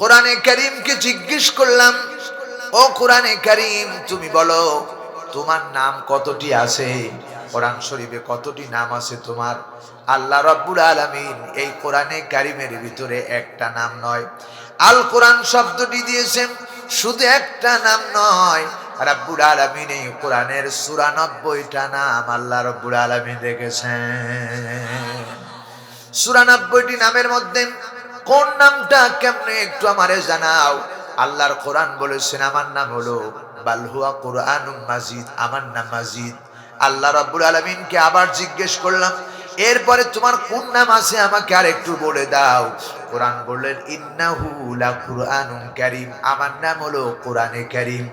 কোরআনে কারীমকে জিজ্ঞেস করলাম, ও কোরআনে কারীম তুমি বলো তোমার নাম কতটি আছে? কোরআন শরীফে কতটি নাম আছে তোমার? আল্লাহ রাব্বুল আলামিন এই কোরআনে কারীমের ভিতরে একটা নাম নয়, আল কোরআন শব্দটি দিয়েছেন শুধু একটা নাম নয়, রাব্বুল আলামিন এই কোরআনের ৯৪টা নাম আল্লাহ রাব্বুল আলামিন রেখেছেন। ৯৪টি নামের মধ্যে কোন নামটা কেমনে একটু আমারে জানাও। আল্লাহর কোরআন বলেছেন আমার নাম হলো বাল হুয়া কুরআনুম মাজিদ, আমার নাম মাজিদ। আল্লাহ রাব্বুল আলামিনকে আবার জিজ্ঞেস করলাম, এরপরে তোমার কোন নাম আছে আমাকে আর একটু বলে দাও। কোরআন বললেন ইন্নাহু লা কুরআনুন কারীম, আমার নাম হলো কোরআনে কারীম।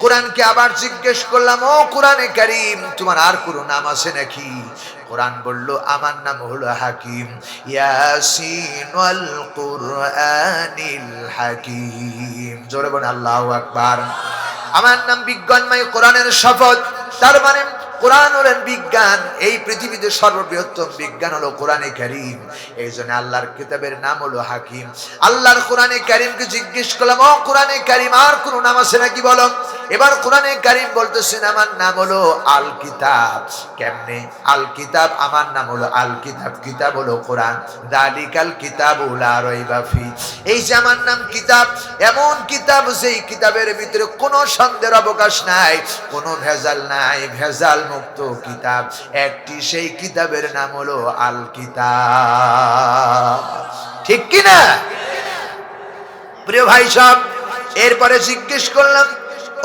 কোরআনকে আবার জিজ্ঞেস করলাম, ও কোরআনে কারীম তোমার আর কোনো নাম আছে নাকি? কোরআন বলল আমার নাম হলো হাকিম, ইয়াসিন ওয়াল কুরআনিল হাকিম। জোরে বলেন আল্লাহু আকবার। আমার নাম বিজ্ঞানময়, কোরআনের শপথ। তার মানে কোরআন হলেন বিজ্ঞান, এই পৃথিবীতে সর্ববৃহত্তম বিজ্ঞান হলো কোরআনে কারীম। এই জন্য আল্লাহর কিতাবের নাম হলো হাকিম। আল্লাহর কোরআনে কারীমকে জিজ্ঞেস করলাম, ও কোরআনে কারীম আর কোনো নাম আছে নাকি বলো। এবার কোরআনে কারীম বলতেছেন আমার নাম হলো আল কিতাব। কেমনে আল কিতাব? আমার নাম হলো আল কিতাব, কিতাব হলো কোরআন। যালিকাল কিতাবু লা রাইবা ফি, এই যে আমার নাম কিতাব, এমন কিতাব যেই কিতাবের ভিতরে কোনো সন্দেহের অবকাশ নাই, কোনো ভেজাল নাই, ভেজাল মুক্ত কিতাব একটি, সেই কিতাবের নাম হলো আল কিতাব। ঠিক কি না প্রিয় ভাই সব? এরপরে জিজ্ঞেস করলাম,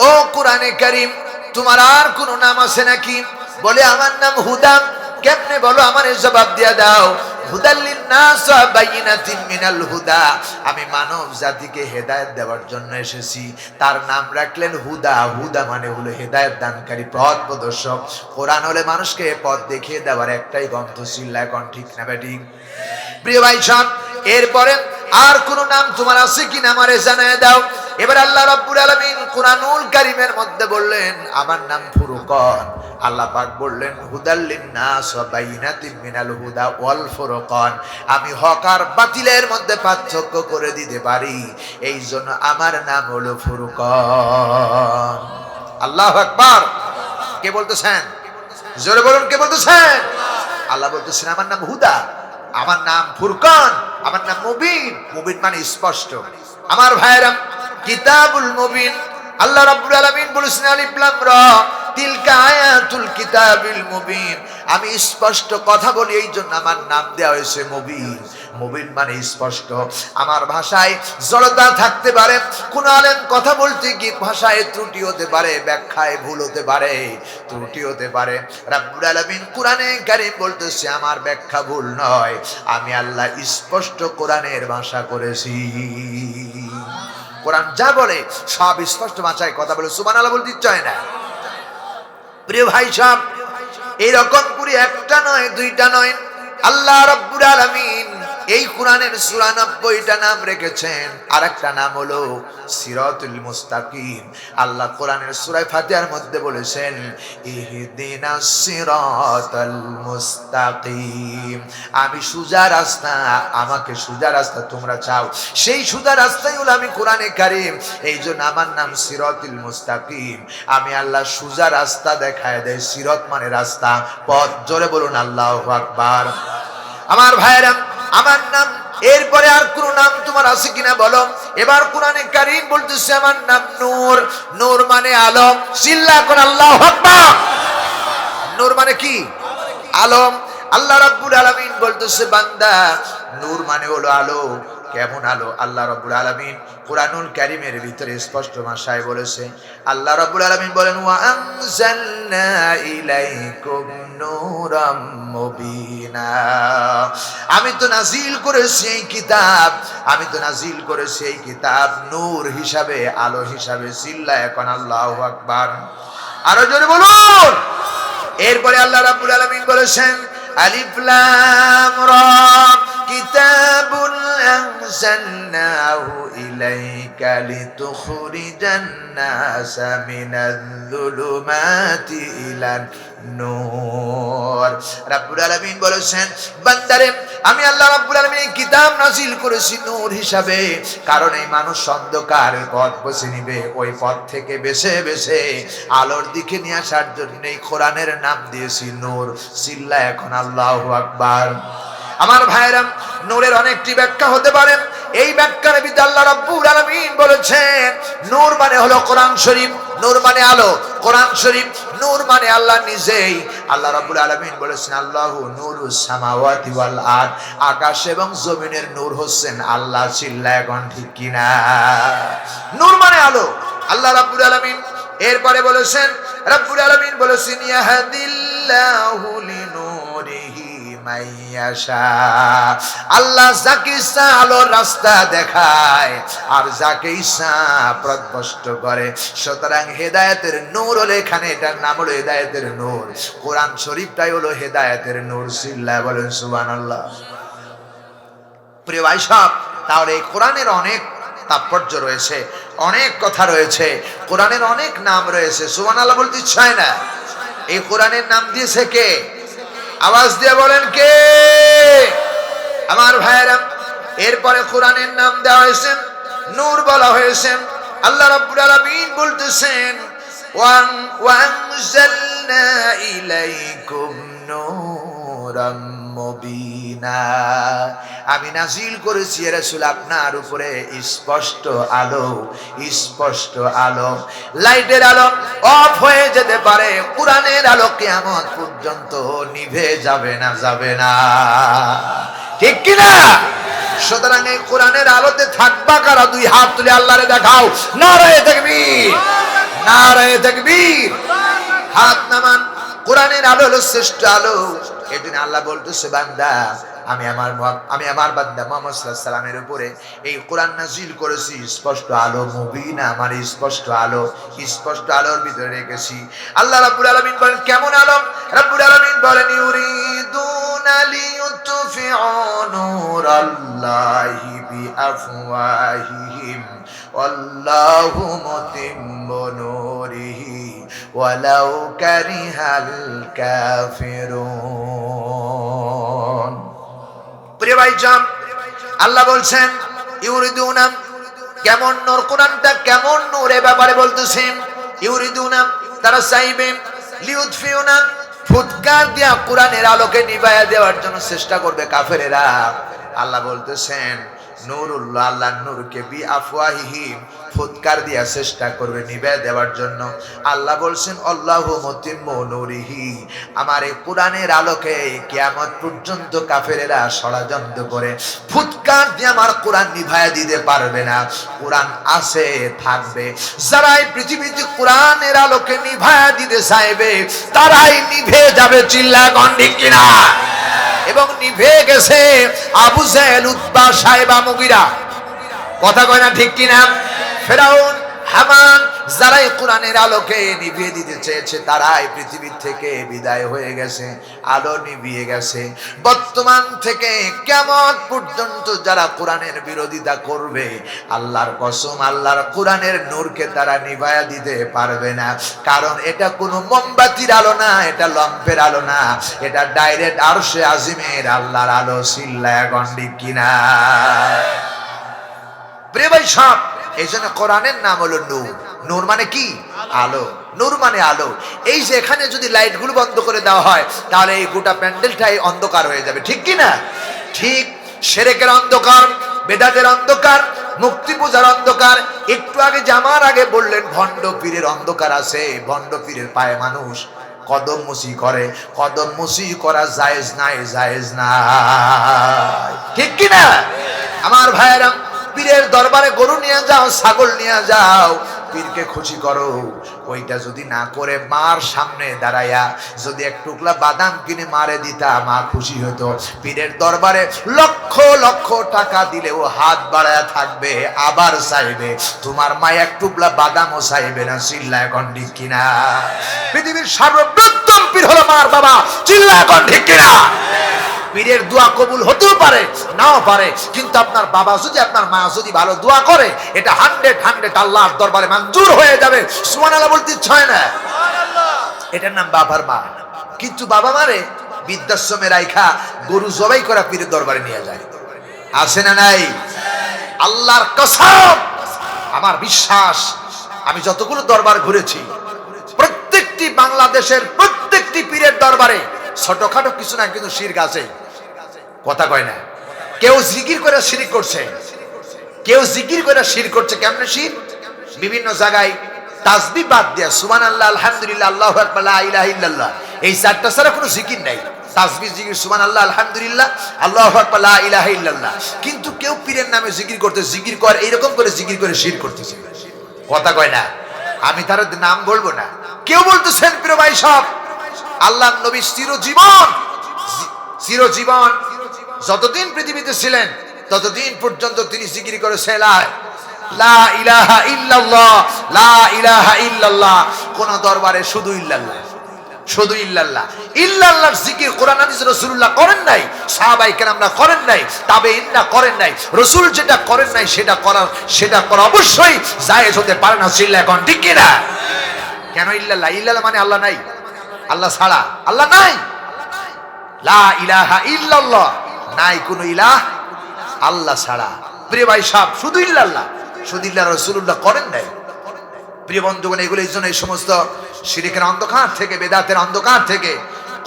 ও কোরআনে কারীম তোমার আর কোনো নাম আছে নাকি? বলে আমার নাম হুদা। কেমনে বলো, আমারে জবাব দিয়া দাও। হুদাল লিন্নাস ওয়া বাইয়িনাতিন মিনাল হুদা, আমি মানব জাতিকে হেদায়েত দেওয়ার জন্য এসেছি। তার নাম রাখলেন হুদা। হুদা মানে হলো হেদায়েত দানকারী, পথ প্রদর্শক। কোরআন হলে মানুষকে পথ দেখিয়ে দেওয়ার একটাই গ্রন্থ। চিল্লায় কোন ঠিক না বেঠিক? প্রিয় ভাই সব, এরপরে আর কোন নাম তোমার আছে কিনা আমারে জানায় দাও। এবার আল্লাহ রাব্বুল আলামিন কুরআনুল কারীমের মধ্যে বললেন আমার নাম ফুরকান। আল্লাহ পাক বললেন হুদাল লিন্নাস ওয়া বাইয়িনাতিন মিনাল হুদা ওয়াল ফুরকান, আমি হক আর বাতিলের মধ্যে পার্থক্য করে দিতে পারি, এই জন্য আমার নাম হলো ফুরকান। আল্লাহু আকবার। কে বলতেছেন? জোরে বলুন, কে বলতেছেন? আল্লাহ বলতেছেন আমার নাম হুদা, আমার নাম ফুরকান, আমার নাম মুবিন। মুবিন মানে স্পষ্ট। আমার ভাইরা, কিতাবুল মুবিন, আল্লাহ রাব্বুল আলামিন বলেছেন আলিফ লাম রা তিলকা আয়াতুল কিতাবিল মুবিন, আমি স্পষ্ট কথা বলি এই জন্য আমার নাম দেওয়া হয়েছে মুবিন। মুবিন মানে স্পষ্ট। আমার ভাষায় জড়তা থাকতে পারে, কোন আলেম কথা বলতে গিয়ে ভাষায় ত্রুটি হতে পারে, ব্যাখ্যায় ভুল হতে পারে, ত্রুটি হতে পারে। রাব্বুল আলামিন কোরআনে কারীম বলতেছে আমার ব্যাখ্যা ভুল নয়, আমি আল্লাহ স্পষ্ট কোরআনের ভাষা করেছি। কোরআন যা বলে সব স্পষ্ট ভাষায় কথা বলে, সুবহানাল্লাহ বলতে ইচ্ছা হয় না। প্রিয় ভাই সব, এইরকম করে একটা নয় দুইটা নয়, আল্লাহ রাব্বুল আলামিন এই কোরআনের ৯৪টা নাম রেখেছেন। আর একটা নাম হলো সিরাতুল মুস্তাকিম। আল্লাহ কোরআনের সূরা ফাতিহার মধ্যে বলেছেন ইহদিনাস সিরাতাল মুস্তাকিম, আমি সোজা রাস্তা, আমাকে সোজা রাস্তা তোমরা চাও, সেই সোজা রাস্তাই হলো আমি কোরআনে কারীম। এই জন্য আমার নাম সিরাতুল মুস্তাকিম, আমি আল্লাহ সোজা রাস্তা দেখায় দেয়। সিরাত মানে রাস্তা, পথ। জোরে বলুন আল্লাহু আকবার। আমার ভাইরা, আমার নাম এরপরে আর কোন নাম তোমার আছে কিনা বলো। এবার কোরআনে কারীম বলতেছে আমার নাম নূর। নূর মানে আলো। চিল্লা করে আল্লাহু আকবার। নূর মানে কি? আলো। আল্লাহ রাব্বুল আলামিন বলতেছে বান্দা নূর মানে হলো আলো। কেমন আলো? আল্লাহ রাব্বুল আলামিন কুরআনুল কারীমের ভিতরে স্পষ্ট ভাষায় বলেছে। আল্লাহ রাব্বুল আলামিন বলেন ওয়া আনজালনা ইলাইকুম নূরাম মুবিনা, আমি তো নাজিল করেছি এই কিতাব, আমি তো নাজিল করেছি এই কিতাব নূর হিসাবে, আলো হিসাবে। চিল্লায় এখন আল্লাহু আকবার। আরো জোরে বলুন। এরপরে আল্লাহ রাব্বুল আলামিন বলেছেন আলিফ লাম রা কিতাবুন আনজালনাহু ইলাইকা লিতুখরিজান নাসা মিনাজ-যুলুমাতি ইলান নূর। রাব্বুল আলামিন বলেছেন, বান্দারে আমি আল্লাহ রাব্বুল আলামিন এই কিতাব নাযিল করেছি নূর হিসাবে, কারণ এই মানুষ অন্ধকারের পথ বেছে নিবে, ওই পথ থেকে বেছে বেছে আলোর দিকে নিয়ে আসার জন্য এই কোরআনের নাম দিয়েছি নূর। চিল্লা এখন আল্লাহু আকবার। আমার ভাইরা, নূরের অনেকটি ব্যাখ্যা হতে পারে। এই ব্যাখ্যার ভিতরে আল্লাহ রাব্বুল আলামিন বলেছেন, নূর মানে হলো কোরআন শরীফ, নূর মানে আলো, কোরআন শরীফ, নূর মানে আল্লাহ নিজেই। আল্লাহ রাব্বুল আলামিন বলেছেন, আল্লাহু নূরুস সামাওয়াতি ওয়াল আরদ, আকাশ এবং জমিনের নূর হচ্ছেন আল্লাহ। চিল্লা এখন ঠিক কিনা? নূর মানে আলো, আল্লাহ রাব্বুল আলামিন। এরপরে বলেছেন, রাব্বুল আলামিন বলেছেন, ইয়াহদিল্লাহু লিনূরিহি মাইয়াশা, আল্লাহ যাকে ইচ্ছা আলোর রাস্তা দেখায় আর যাকে ইচ্ছা পথভ্রষ্ট করে। সুতরাং হেদায়েতের নূর হলো এখানে, এটার নাম হলো হেদায়েতের নূর। কোরআন শরীফটাই হলো হেদায়েতের নূর। চিল্লায় বলেন সুবহানাল্লাহ। প্রিয় ভাই সব, তাহলে এই কোরআনের অনেক তাৎপর্য রয়েছে, অনেক কথা রয়েছে, কোরআনের অনেক নাম রয়েছে। সুবহানাল্লাহ বলতে ইচ্ছা হয় না? এই কোরআনের নাম দিয়েছে কে? আওয়াজ দিয়ে বলেন কে? আমার ভাইরা, এরপরে কোরআনের নাম দেওয়া হয়েছে নূর বলা হয়েছে। আল্লাহ রাব্বুল আলামিন বলতেছেন, ওয়া আনজালনা ইলাইকুম নূরাম মুবিনা, আমি নাজিল করেছি এ রাসূল আপনার উপরে স্পষ্ট আলো, স্পষ্ট আলো। লাইটের আলো অফ হয়ে যেতে পারে, কোরআনের আলো কিয়ামত পর্যন্ত নিভে যাবে না, যাবে না, ঠিক কি না? সুতরাং এই কোরআনের আলোতে থাকবা কারা? দুই হাত তুলে আল্লাহরে দেখাও। নারায়ে তাকবীর, নারায়ে তাকবীর। হাত নামান। কোরআনের আলো হলো শ্রেষ্ঠ আলো। এদিন আল্লাহ বলতেছে, বান্দা আমি আমার বান্দা মুহাম্মদ সাল্লাল্লাহু আলাইহি সাল্লামের উপরে এই কোরআন নাযিল করেছি স্পষ্ট আলো, মুবিনা, আমার স্পষ্ট আলো, স্পষ্ট আলোর ভিতরে রেখেছি। আল্লাহ রাব্বুল আলামিন বলেন, কেমন আলো? রাব্বুল আলামিন বলেন, ইউরিদুনা লিইউতফিউ নূরাল্লাহি বিআফওয়াহিহিম ওয়াল্লাহু মুতিম্মু নূরিহি ওয়ালাউ কারিহাল কাফিরুন। প্রিয় ভাইজান, আল্লাহ বলছেন ইউরিদুনা, কেমন নূর? কোরআনটা কেমন নূর এ ব্যাপারে বলতেছেন। ইউরিদুনা, তারা চাইবে, লিউতফিউনা, ফুৎকার দিয়া কোরআনের আলোকে নিভাইয়া দেওয়ার জন্য চেষ্টা করবে কাফেরেরা। আল্লাহ বলতেছেন নূরুল্লাহ, আল্লাহ নূরকে বিআফওয়াহিহিম, ফুৎকার দিয়া চেষ্টা করবে নিভাইয়া দেওয়ার জন্য। আল্লাহ বলছেন, আল্লাহু মুতিম্মু নূরিহি, আমার এই কোরআনের আলোকে কিয়ামত পর্যন্ত কাফেরেরা ষড়যন্ত্র করে ফুৎকার দিয়ে আমার কোরআন নিভাইয়া দিতে পারবে না। কোরআন আছে, থাকবে। যারা এই পৃথিবীতে কোরআনের আলোকে নিভাইয়া দিতে চাইবে তারাই নিভে যাবে। চিল্লা গন্ডি কিনা? এবং নিভে গেছে আবু জাহেল, উতবা, সাইবা, মুগিরা। কথা কয় না ঠিক কিনা? ফেরাউন, হামান, যারা এই কোরআনের আলোকে নিভিয়ে দিতে চেয়েছে তারাই পৃথিবীর থেকে বিদায় হয়ে গেছে, আলো নিভিয়ে গেছে। বর্তমান থেকে কিয়ামত পর্যন্ত যারা কোরআনের বিরোধিতা করবে, আল্লাহর কসম, আল্লাহর কোরআনের নূরকে তারা নিভায়া দিতে পারবে না। কারণ এটা কোনো মোমবাতির আলো না, এটা লম্পের আলো না, এটা ডাইরেক্ট আরশে আজিমের আল্লাহর আলো। চিল্লায়া গন্ডি কিনা? প্রিয় ভাই সব, এই জন্য কোরআনের নাম হলো নূর। নূর মানে কি? আলো। নূর মানে আলো। এই যে এখানে যদি লাইটগুলো বন্ধ করে দেওয়া হয় তাহলে এই গোটা প্যান্ডেলটাই অন্ধকার হয়ে যাবে, ঠিক কি না? ঠিক শিরকের অন্ধকার, বেদাতের অন্ধকার, মুক্তি পূজার অন্ধকার। একটু আগে জামার আগে বললেন ভণ্ড পীরের অন্ধকার আছে। ভণ্ড পীরের পায়ে মানুষ কদম মুসি করে। কদম মুসি করা জায়েজ নাই, জায়েজ নাই, ঠিক কি না? আমার ভাইয়েরা, পীরের দরবারে গরু নিয়ে যাও, ছাগল নিয়ে যাও, পীরকে খুশি করো। ওইটা যদি না করে মার সামনে দাঁড়াইয়া যদি এক টুকলা বাদাম কিনে মারে দিতা, মা খুশি হতো। পীরের দরবারে লক্ষ লক্ষ টাকা দিলেও হাত বাড়ায়া থাকবে, আবার চাইবে। তোমার মা এক টুকলা বাদামও চাইবে না। চিল্লায় কোন ঠিক কিনা? পৃথিবীর সর্ববৃহত্তম পীর হলো মার বাবা। চিল্লায় কোন ঠিক কিনা? পীরের দোয়া কবুল হতেও পারে, নাও পারে, কিন্তু আপনার বাবা যদি আপনার মা যদি ভালো দোয়া করে, এটা 100 আল্লাহর দরবারে মঞ্জুর হয়ে যাবে। সুবহানাল্লাহ বলতে ইচ্ছা হয় না? এটার নাম বাবার মা। কিন্তু বাবা মারে বৃদ্ধাশ্রমে রাইখা গরু জবাই করা পীরের দরবারে নিয়ে যায়, আছে না নাই? আল্লাহর কসম, আমার বিশ্বাস, আমি যতগুলো দরবার ঘুরেছি প্রত্যেকটি বাংলাদেশের প্রত্যেকটি পীরের দরবারে ছোটখাটো কিছু না কিন্তু শিরক আছে। কথা কয় না? কেউ জিকির করে শিরক করছে, কেউ জিকির করে শিরক করছে। কেমনে শিরক? বিভিন্ন জায়গায় তাসবিহ বাদ দিয়া সুবহানাল্লাহ, আলহামদুলিল্লাহ, আল্লাহু আকবার, লা ইলাহা ইল্লাল্লাহ, এই চারটা ছাড়া কোনো জিকির নাই। তাসবিহ জিকির সুবহানাল্লাহ, আলহামদুলিল্লাহ, আল্লাহু আকবার, লা ইলাহা ইল্লাল্লাহ। কিন্তু কেউ পীরের নামে জিকির করতে, জিকির করে এইরকম করে জিকির করে শিরক করতেছে। কথা কয় না? আমি তার নাম বলবো না। কেউ বলতেছেন প্রিয় ভাই সব, আল্লাহর নবী চিরজীবন যতদিন পৃথিবীতে ছিলেন ততদিন পর্যন্ত তিনি জিকির করেছেন লা ইলাহা ইল্লাল্লাহ, লা ইলাহা ইল্লাল্লাহ। কোন দরবারে শুধু ইল্লাল্লাহ, শুধু ইল্লাল্লাহ, ইল্লাল্লাহর জিকির কোরআন হাদিস রাসূলুল্লাহ করেন নাই, সাহাবায়ে কেরামরা করেন নাই, তাবেঈনরা করেন নাই। রাসূল যেটা করেন নাই সেটা করা অবশ্যই জায়েজ হতে পারে না। চিল্লায় কোন ঠিক কি না? কেন ইল্লাল্লাহ? ইল্লাল্লাহ মানে আল্লাহ নাই, আল্লাহ ছাড়া আল্লাহ নাই। লা ইলাহা ইল্লাল্লাহ, নাই কোন ইলাহ আল্লাহ ছাড়া। প্রিয় ভাই সাহেব, শুধু ইল্লাল্লাহ, শুধু ইল্লাহ রাসূলুল্লাহ করেন নাই। প্রিয় বন্ধুগণ, এগুলো এই জন্য এই সমস্ত শিরকের অন্ধকার থেকে, বেদাতের অন্ধকার থেকে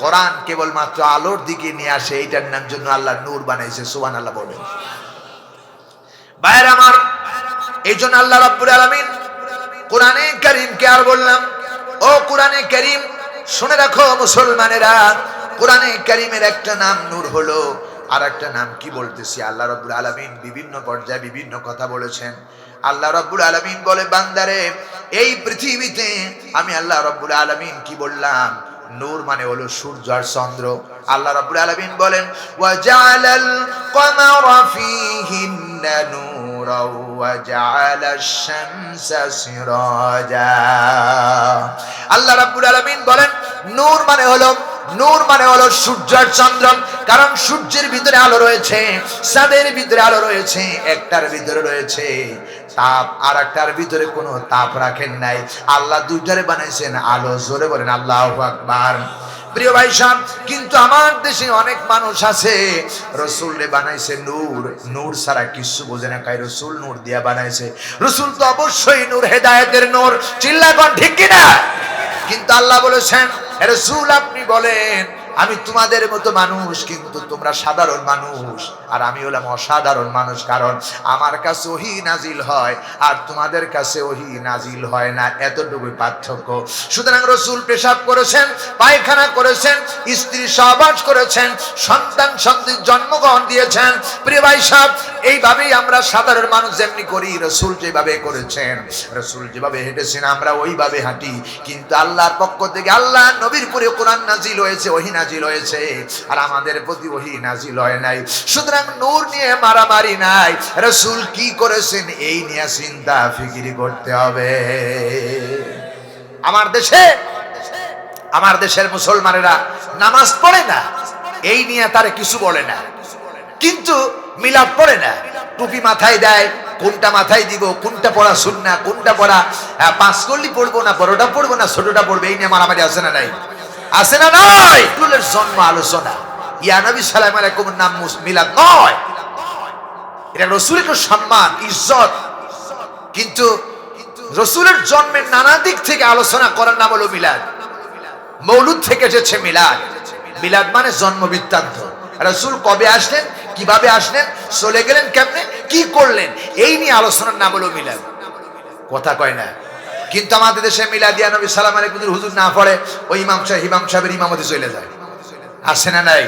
কোরআন কেবলমাত্র আলোর দিকে নিয়ে আসে। এইটার নাম জন্য আল্লাহ নূর বানাইছে। সুবহানাল্লাহ বলেন। ভাইরা আমার, এই জন্য আল্লাহ রাব্বুল আলামিন কোরআনে কারীমকে আর বললাম, ও কোরআনে কারীম শুনে রাখো মুসলমানেরা, কোরআনে কারীমের একটা নাম নূর হলো, আর একটা নাম কি বলতেছি। আল্লাহ রাব্বুল আলামিন বিভিন্ন পর্যায়ে বিভিন্ন কথা বলেছেন। আল্লাহ রাব্বুল আলামিন বলে, বান্দারে এই পৃথিবীতে আমি আল্লাহ রাব্বুল আলামিন কি বললাম? নূর মানে হলো সূর্য আর চন্দ্র। আল্লাহ রাব্বুল আলামিন বলেন, ওয়া জাআলাল কমারা ফীহিন্না নূরা ওয়া জাআলাশ শামসা সিরাজা। আল্লাহ রাব্বুল আলামিন বলেন, নূর মানে হলো সূর্য আর চন্দ্র। কারণ সূর্যের ভিতরে আলো রয়েছে, চাঁদের ভিতরে আলো রয়েছে, একটার ভিতরে রয়েছে তাপ, আর একটার ভিতরে কোনো তাপ রাখেন নাই। আল্লাহ দুইটারে বানাইছেন আলো। জোরে বলেন আল্লাহু আকবার। প্রিয় ভাই সাহেব, কিন্তু আমার দেশে অনেক মানুষ আছে রসুলরে বানাইছে নূর, নূর ছাড়া কিছু বোঝে না, কাই রসুল নূর দিয়া বানাইছে। রসুল তো অবশ্যই নূর, হেদায়েতের নূর। চিল্লা কোন ঠিক কিনা? কিন্তু আল্লাহ বলেছেন, রসুল আপনি বলেন আমি তোমাদের মতো মানুষ, কিন্তু তোমরা সাধারণ মানুষ আর আমি হলাম অসাধারণ মানুষ। কারণ আমার কাছে ওহী নাজিল হয় আর তোমাদের কাছে ওহী নাজিল হয় না, এতটুকুই পার্থক্য। সুতরাং রসুল পেশাব করেছেন, পায়খানা করেছেন, স্ত্রী সহবাস করেছেন, সন্তান সন্তান জন্মগ্রহণ দিয়েছেন। প্রিয় ভাই সাহেব, এইভাবেই আমরা সাধারণ মানুষ যেমনি করি, রসুল যেভাবে করেছেন, রসুল যেভাবে হেঁটেছেন আমরা ওইভাবে হাঁটি। কিন্তু আল্লাহর পক্ষ থেকে আল্লাহ নবীর উপরে কোরআন নাজিল হয়েছে, ওহী নাজিল হয়েছে, আর আমাদের প্রতি ওহী নাজিল হয় নাই। সুতরাং নূর নিয়ে মারামারি নাই, রাসূল কি করেছেন এই নিয়ে চিন্তা ফিকির করতে হবে। আমার দেশের মুসলমানেরা নামাজ পড়ে না, এই নিয়ে তারা কিছু বলে না, কিন্তু মিলাদ পড়ে না, টুপি মাথায় দেয়, কোনটা মাথায় দিব, কোনটা পড়া সুন্নাহ, কোনটা পড়া পাঁচ করলি পড়বো না, বড়টা পড়বো না, ছোটটা পড়বে, এই নিয়ে মারামারি আছে না নাই? আছে না নাই? রসুলের জন্ম আলোচনা, ইয়া নবী সালাম আলাইকুমের নাম মিলাদ নয়, এটা রসুলের সম্মান ইজ্জত। কিন্তু রসুলের জন্মের নানা দিক থেকে আলোচনা করার নাম হলো মিলাদ। মৌলুদ থেকে এসেছে মিলাদ। মিলাদ মানে জন্ম বৃত্তান্ত। রসুল কবে আসলেন, কিভাবে আসলেন, চলে গেলেন কেমনে, কি করলেন, এই নিয়ে আলোচনার নাম হলো মিলাদ। কথা কয় না? কিন্তু আমাদের দেশে মিলাদিয়া নবী সালাম আলাইকুম হুজুর না পড়ে, ওই ইমাম সাহেবের ইমামতি চলে যায়। আসে না নাই?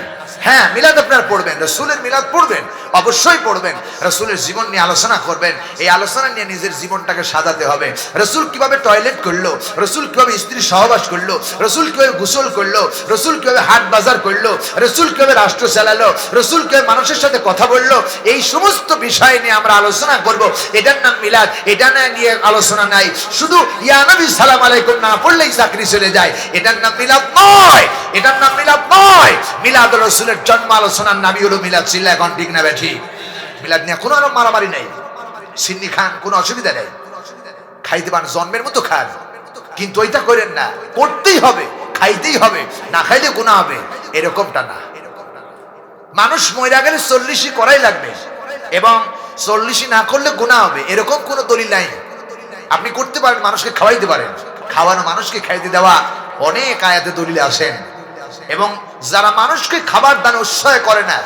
হ্যাঁ, মিলাদ আপনারা পড়বেন, রসুলের মিলাদ পড়বেন, অবশ্যই পড়বেন। রসুলের জীবন নিয়ে আলোচনা করবেন, এই আলোচনা নিয়ে নিজের জীবনটাকে সাজাতে হবে। রসুল কিভাবে টয়লেট করলো, রসুল কিভাবে স্ত্রী সহবাস করলো, রসুল কিভাবে গোসল করলো, রসুল কিভাবে হাট বাজার করলো, রসুল কিভাবে রাষ্ট্র চালালো, রসুল কিভাবে মানুষের সাথে কথা বললো, এই সমস্ত বিষয় নিয়ে আমরা আলোচনা করব। এটার নাম মিলাদ। এটা না নিয়ে আলোচনা নাই। শুধু ইয়া নবী সালাম আলাইকুম না পড়লেই চাকরি চলে যায়, এটার নাম মিলাদ নয়, এটার নাম মিলাদ নয়। মিলাদ রসুলের রাসূলের জন্ম আলোচনার নামই হলো মিলাদ। ছিল এখন ঠিক না বেঠি? মিলাদ নিয়ে কোনো আর মারামারি নাই, সিন্নি খান, কোনো অসুবিধা নেই, খাইতে পান জন্মের মতো খান, কিন্তু ওইটা করেন না, করতেই হবে, খাইতেই হবে, না খাইলে গুনাহ হবে, এরকমটা না। মানুষ মইরা গেলে 40ই করাই লাগবে এবং 40ই না করলে গুনাহ হবে, এরকম কোনো দলিল নাই। আপনি করতে পারেন, মানুষকে খাওয়াইতে পারেন, খাওয়ানো মানুষকে খাইতে দেওয়া অনেক আয়াতে দলিল আসেন। এবং যারা মানুষকে খাবার দান উৎসাহ করে না,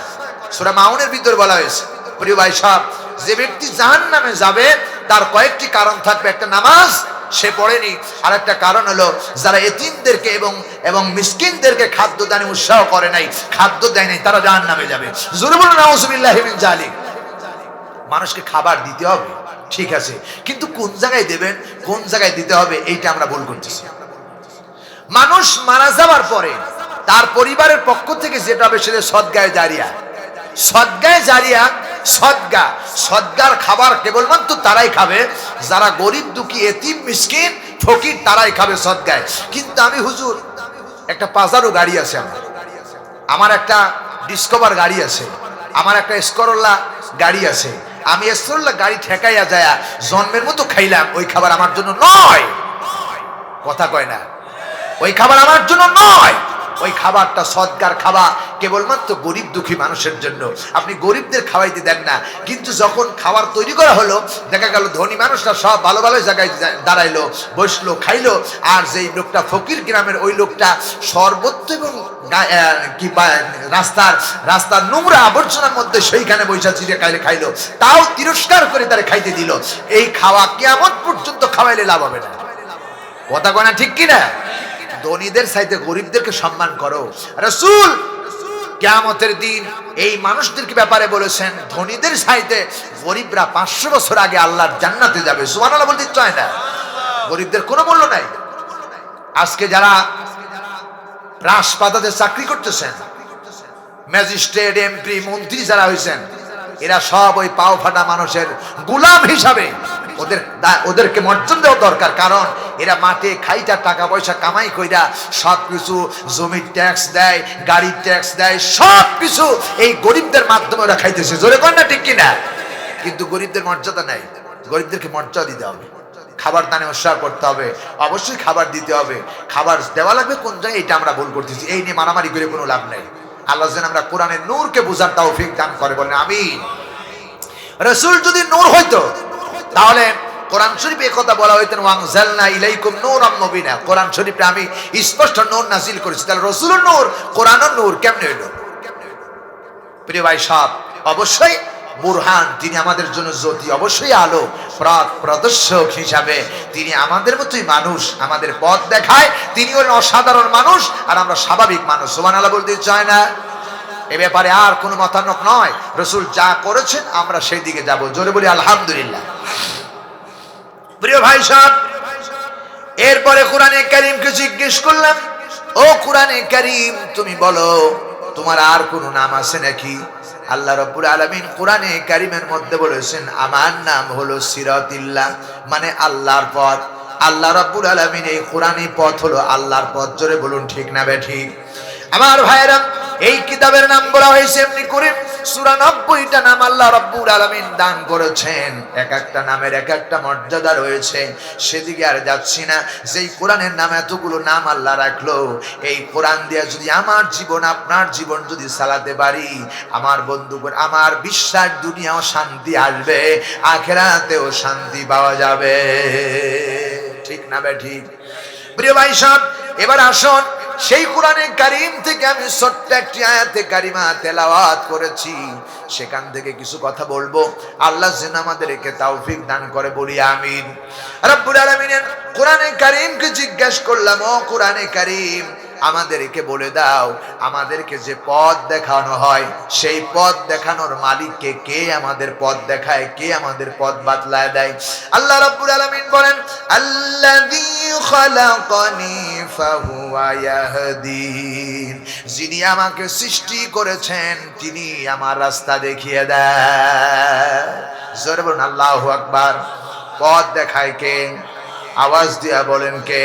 সূরা মাউনের ভিতর বলা হয়েছে, প্রিয় ভাই সাহেব, যে ব্যক্তি জাহান্নামে যাবে তার কয়েকটি কারণ থাকবে। একটা, নামাজ সে পড়েনি, আর একটা কারণ হলো যারা এতিমদেরকে এবং মিসকিনদেরকে খাদ্য দানে উৎসাহ করে নাই, খাদ্য দেয় নাই, তারা জাহান্নামে যাবে। জোরে বলুন নাউজুবিল্লাহি মিন জালিক। মানুষকে খাবার দিতে হবে, ঠিক আছে, কিন্তু কোন জায়গায় দেবেন, কোন জায়গায় দিতে হবে, এইটা আমরা ভুল করতেছি। মানুষ মারা যাওয়ার পরে তার পরিবারের পক্ষ থেকে যেটা হবে সেটা সদগায়ে জারিয়া। সদগায়ে জারিয়া, সদগার খাবার কেবলমাত্র তারাই খাবে যারা গরিব দুঃখী এতিম মিসকিন ফকির, তারাই খাবে সদগায়। কিন্তু আমি হুজুর একটা পাজারো গাড়ি আছে, আমার একটা ডিসকভার গাড়ি আছে, আমার একটা স্করোলা গাড়ি আছে, আমি স্করোলা গাড়ি ঠেকাইয়া যায় জন্মের মতো খাইলাম, ওই খাবার আমার জন্য নয়। কথা কয় না? ওই খাবার আমার জন্য নয়, ওই খাবারটা সদগার খাবার, কেবলমাত্র গরিব দুঃখী মানুষের জন্য। আপনি গরিবদের খাওয়াইতে দেন না, কিন্তু যখন খাবার তৈরি করা হলো, দেখা গেল ধনী মানুষরা সব ভালো ভালো জায়গায় দাঁড়াইলো, বসলো, খাইলো, আর যেই লোকটা ফকির গ্রামের ওই লোকটা সর্বত্র এবং রাস্তার নোংরা আবর্জনার মধ্যে সেইখানে বৈশা চিড়ে খাইলো, তাও তিরস্কার করে তারা খাইতে দিল। এই খাওয়া কিয়ামত পর্যন্ত খাওয়াইলে লাভ হবে না। কথা কয় না ঠিক কিনা? ধনীদের চাইতে গরিবদেরকে সম্মান করো। রাসূল কিয়ামতের দিন এই মানুষদেরকে ব্যাপারে বলেছেন, ধনীদের চাইতে গরিবরা 500 বছর আগে আল্লাহর জান্নাতে যাবে। সুবহানাল্লাহ বলতে চায় না? গরিবদের কোনো মূল্য নাই। আজকে যারা রাজপাতাতে চাকরি করতেছেন, ম্যাজিস্ট্রেট, এমপি, মন্ত্রী যারা হয়েছেন, এরা সব ওই পাও ফাটা মানুষের গোলাম হিসাবে। ওদেরকে মর্যাদা দেওয়া দরকার, কারণ এরা মাঠে খাইটা টাকা পয়সা কামাই কইরা সবকিছু, জমির ট্যাক্স দেয়, গাড়ির ট্যাক্স দেয়, সবকিছু এই গরিবদের মাধ্যমে ওরা খাইতেছে। জোরে কর না ঠিক কিনা? কিন্তু গরিবদের মর্যাদা নাই। গরিবদেরকে মর্যাদা দিতে হবে, খাবার দানে উৎসাহ করতে হবে, অবশ্যই খাবার দিতে হবে। খাবার দেওয়া লাগবে কোন জায়গায়, এটা আমরা ভুল করতেছি। এই নিয়ে মারামারি করে কোনো লাভ নেই। আল্লাহ যেন আমরা কোরআনের নূরকে বোঝার তৌফিক দান করে, বলেন আমিন। রাসূল যদি নূর হইতো তাহলে কোরআন শরীফে একথা বলা হইতেন, ওয়ানজালনা ইলাইকুম নূরাম মুবিনা। কোরআন শরীফে আমি স্পষ্ট নূর নাজিল করেছি। তাহলে রাসূলুর নূর, কোরআনের নূর কেমনে হইল? প্রিয় ভাই সাহেব, অবশ্যই বুরহান, তিনি আমাদের জন্য জ্যোতি, অবশ্যই আলো, পথ প্রদর্শক হিসাবে তিনি আমাদের মতোই মানুষ, আমাদের পথ দেখায়। তিনি হলেন অসাধারণ মানুষ, আর আমরা স্বাভাবিক মানুষ। সুবহানাল্লাহ বলতে চায় না? এ ব্যাপারে আর কোনো মতানক নয়। রাসূল যা করেছেন আমরা সেই দিকে যাব। জোরে বলি আলহামদুলিল্লাহ। প্রিয় ভাই সাহেব, এরপরে কোরআনে কারীমকে জিজ্ঞেস করলাম, ও কোরআনে কারীম, তুমি বলো তোমার আর কোনো নাম আছে নাকি? আল্লাহ রাব্বুল আলামিন কোরআনে কারীমের মধ্যে বলেছেন, আমার নাম হলো সিরাতিল্লাহ, মানে আল্লাহর পথ। আল্লাহ রাব্বুল আলামিন এই কোরআনী পথ হলো আল্লাহর পথ। জোরে বলুন ঠিক না বেঠিক? আমার ভাইরা, এই কিতাবের নাম বলা হয়েছে এমনি করে, সূরা 90টা নাম আল্লাহ রাব্বুল আলামিন দান করেছেন। এক একটা নামের এক একটা মর্যাদা রয়েছে, সেদিকে আর যাচ্ছি না। যেই কোরআনের নাম এতগুলো নাম আল্লাহ রাখলো, এই কোরআন দিয়ে যদি আমার জীবন, আপনার জীবন যদি চালাতে পারি, আমার বন্ধুগণ, আমার বিশ্বাস দুনিয়াও শান্তি আসবে, আখিরাতেও শান্তি পাওয়া যাবে। ঠিক না বেঠিক? প্রিয় ভাই সাহেব, এবার আসুন, সেই কোরআনে কারীম থেকে আমি ছোট্ট একটি আয়াতে কারিমা তেলাওয়াত করেছি, সেখান থেকে কিছু কথা বলবো। আল্লাহ যেন আমাদেরকে তৌফিক দান করে, বলি আমিন। রব্বুল আলামিনের কোরআনে কারীমকে জিজ্ঞেস করলাম, ও কোরআনে কারীম, আমাদেরকে বলে দাও, আমাদেরকে যে পথ দেখানো হয় সেই পথ দেখানোর মালিককে কে? আমাদের পথ দেখায় কে? আমাদের পথ বাতলায় দেয়? আল্লাহ রাব্বুল আলামিন বলেন, আল্লাযী খালাকানি ফাহুয়া ইয়াহদিন, যিনি আমাকে সৃষ্টি করেছেন তিনি আমার রাস্তা দেখিয়ে দেয়। জোরে বলুন আল্লাহু আকবার। পথ দেখায় কে? আওয়াজ দিয়া বলেন কে?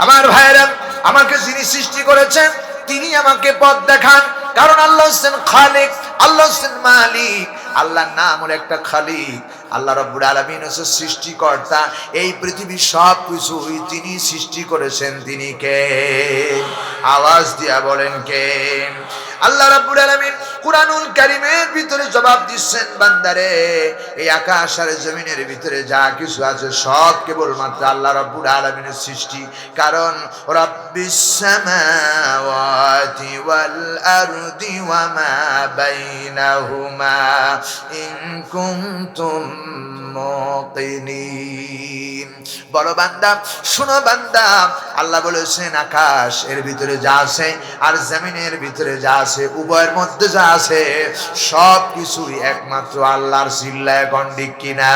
আমার ভাইরা, আমাকে যিনি সৃষ্টি করেছেন তিনি আমাকে পথ দেখান। কারণ আল্লাহ হচ্ছেন খালিক, আল্লাহ হচ্ছেন মালিক। আল্লাহর নাম হলো একটা খালিক। আল্লাহ রাব্বুল আলামিন হচ্ছেন সৃষ্টিকর্তা। এই পৃথিবীর সব কিছুই তিনি সৃষ্টি করেছেন। তিনি কে? আওয়াজ দিয়া বলেন কে? আল্লাহ রাব্বুল আলামিন কুরআনুল কারীমের ভিতরে জবাব দিচ্ছেন, বান্দারে এই আকাশ আর জমিনের ভিতরে যা কিছু আছে সব কেবলমাত্র আল্লাহ রাব্বুল আলামিনের সৃষ্টি। কারণ রাব্বিস সামাওয়াতি ওয়াল আরদি ওয়া মা বাইনাহুমা ইন কুনতুম মুকিনিন। বলো বান্দা, শোনো বান্দা, আল্লাহ বলেছেন আকাশ এর ভিতরে যা আছে আর জমিনের ভিতরে যা আছে, উভয়ের মধ্যে যা আছে সব কিছুই একমাত্র আল্লাহর। চিল্লায় গন্ডিক কিনা?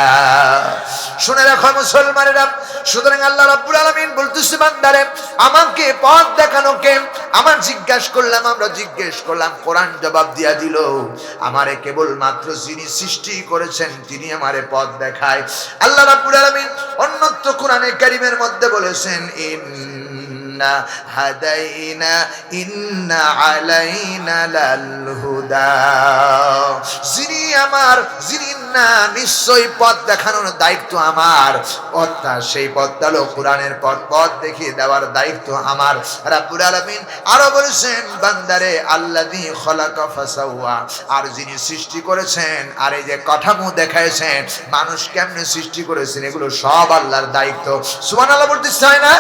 শুনে রাখো মুসলমানেরা, সুতরাং আল্লাহ রাব্বুল আলামিন বলতেছে, বান্দারে আমাকে পথ দেখানো কে? আমার আমরা জিজ্ঞেস করলাম, কোরআন জবাব দিয়া দিল, আমারে কেবলমাত্র যিনি সৃষ্টি করেছেন তিনি আমারে পথ দেখায়। আল্লাহ রাব্বুল আলামিন অন্যত্র কোরআনে কারীমের মধ্যে বলেছেন, ইন্না হাদাইনা ইন্না আলাইনা লাল হুদা। যিনি না নিশ্চয়ই পথ দেখানোর দায়িত্ব আমার। পথটা সেই পথটা হলো কোরআনের পথ। পথ দেখিয়ে দেওয়ার দায়িত্ব আমার। রাব্বুল আলামিন আরো বলেছেন, বান্দারে আল্লাযী খলাকা ফাসাওয়া, আর যিনি সৃষ্টি করেছেন আর এই যে কাঠামো দেখাইছেন মানুষ কেমনে সৃষ্টি করেছেন এগুলো সব আল্লাহর দায়িত্ব। সুবহানাল্লাহ বলতে চায় না?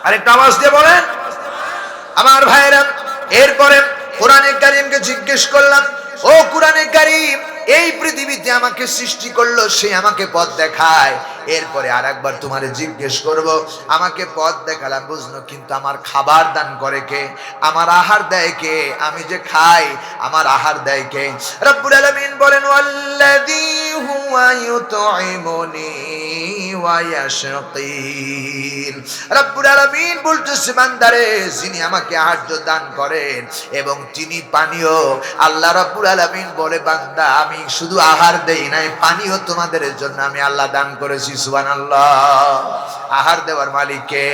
আরেকটা আওয়াজ দিয়ে বলেন আমার ভাইরা। এরপরে কোরআনে কারীমকে জিজ্ঞেস করলাম, ও কোরআনে কারীম, এই পৃথিবীতে আমাকে সৃষ্টি করলো, সে আমাকে পথ দেখায়। এরপরে আরেকবার তোমারে জিজ্ঞেস করব, আমাকে পথ দেখালাম বুঝলো, কিন্তু আমার খাবার দান করে কে? আমার আহার দেয় কে? আমি যে খাই আমার আহার দেয় কে? রব্বুল আলামিন বলেন, ওয়াল্লাযী হুয়া ইউতঈমুনি ওয়া ইয়াশকিন। রব্বুল আলামিন বলতেছে, বান্দারে যিনি আমাকে আহার্য দান করেন এবং তিনি পানীয়। আল্লাহ রব্বুল আলামিন বলে, বান্দা আমি শুধু আহার দেই নাই, পানীয় তোমাদের জন্য আমি আল্লাহ দান করেছি। সুবহানাল্লাহ। আহার দেওয়ার মালিক কে?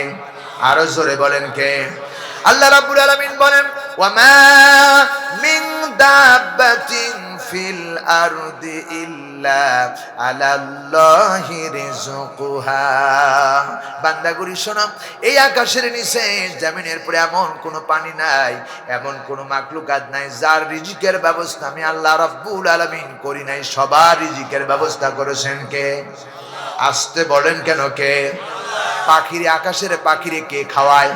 আরো জোরে বলেন কে? আল্লাহ রাব্বুল আলামিন বলেন, ওয়া মা মিন দাব্বাতিন ফিল আরদি ইল্লা আলাল্লাহি রিজকুহা। বান্দাগুলি শোনো, এই আকাশের নিচে জমিনের পরে এমন কোনো পানি নাই, এমন কোনো মাখলুকাত নাই যার রিজিকের ব্যবস্থা আমি আল্লাহ রাব্বুল আলামিন করি নাই। সবার রিজিকের ব্যবস্থা করেছেন কে? আসতে বলেন কেন কে? পাখিরে, আকাশের পাখিরে কে খাওয়ায়?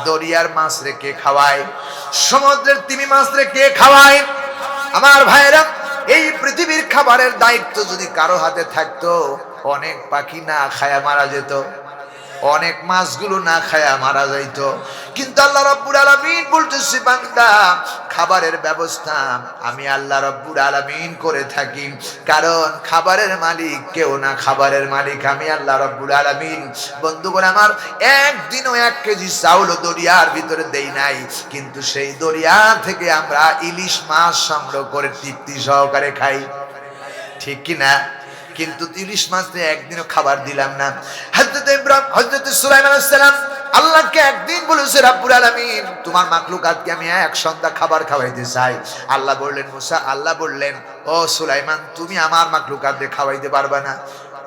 দরিয়ার মাছ রে কে খাওয়ায়? সমুদ্রের তিমি মাছ রে কে খাওয়ায়? আমার ভাইরা, এই পৃথিবীর খাবারের দায়িত্ব যদি কারো হাতে থাকতো, অনেক পাখি না খায়া মারা যেত, অনেক মাছগুলো না খায়া মারা যাইত। কিন্তু আল্লাহ রাব্বুল আলামিন বলতেছে, বান্দা খাবারের ব্যবস্থা আমি আল্লাহ রাব্বুল আলামিন করে থাকি। কারণ খাবারের মালিক কেউ না, খাবারের মালিক আমি আল্লাহ রাব্বুল আলামিন। বন্ধুগণ আমার, একদিনও 1 কেজি চাউল দরিয়ার ভিতরে দেই নাই, কিন্তু সেই দরিয়া থেকে আমরা ইলিশ মাছ সংগ্রহ করে তৃপ্তি সহকারে খাই, ঠিক কি না? কিন্তু ইলিশ মাছ দিয়ে একদিনও খাবার দিলাম না। হযরত সুলাইমান আলাইহিস সালাম আল্লাহকে একদিন বলেছে, রাব্বুল আলামিন তোমার মাখলুকাতকে আমি এক সন্ধ্যা খাবার খাওয়াইতে চাই। আল্লাহ বললেন, মুসা, আল্লাহ বললেন, ও সুলাইমান তুমি আমার মাখলুকাত দিয়ে খাওয়াইতে পারবা না।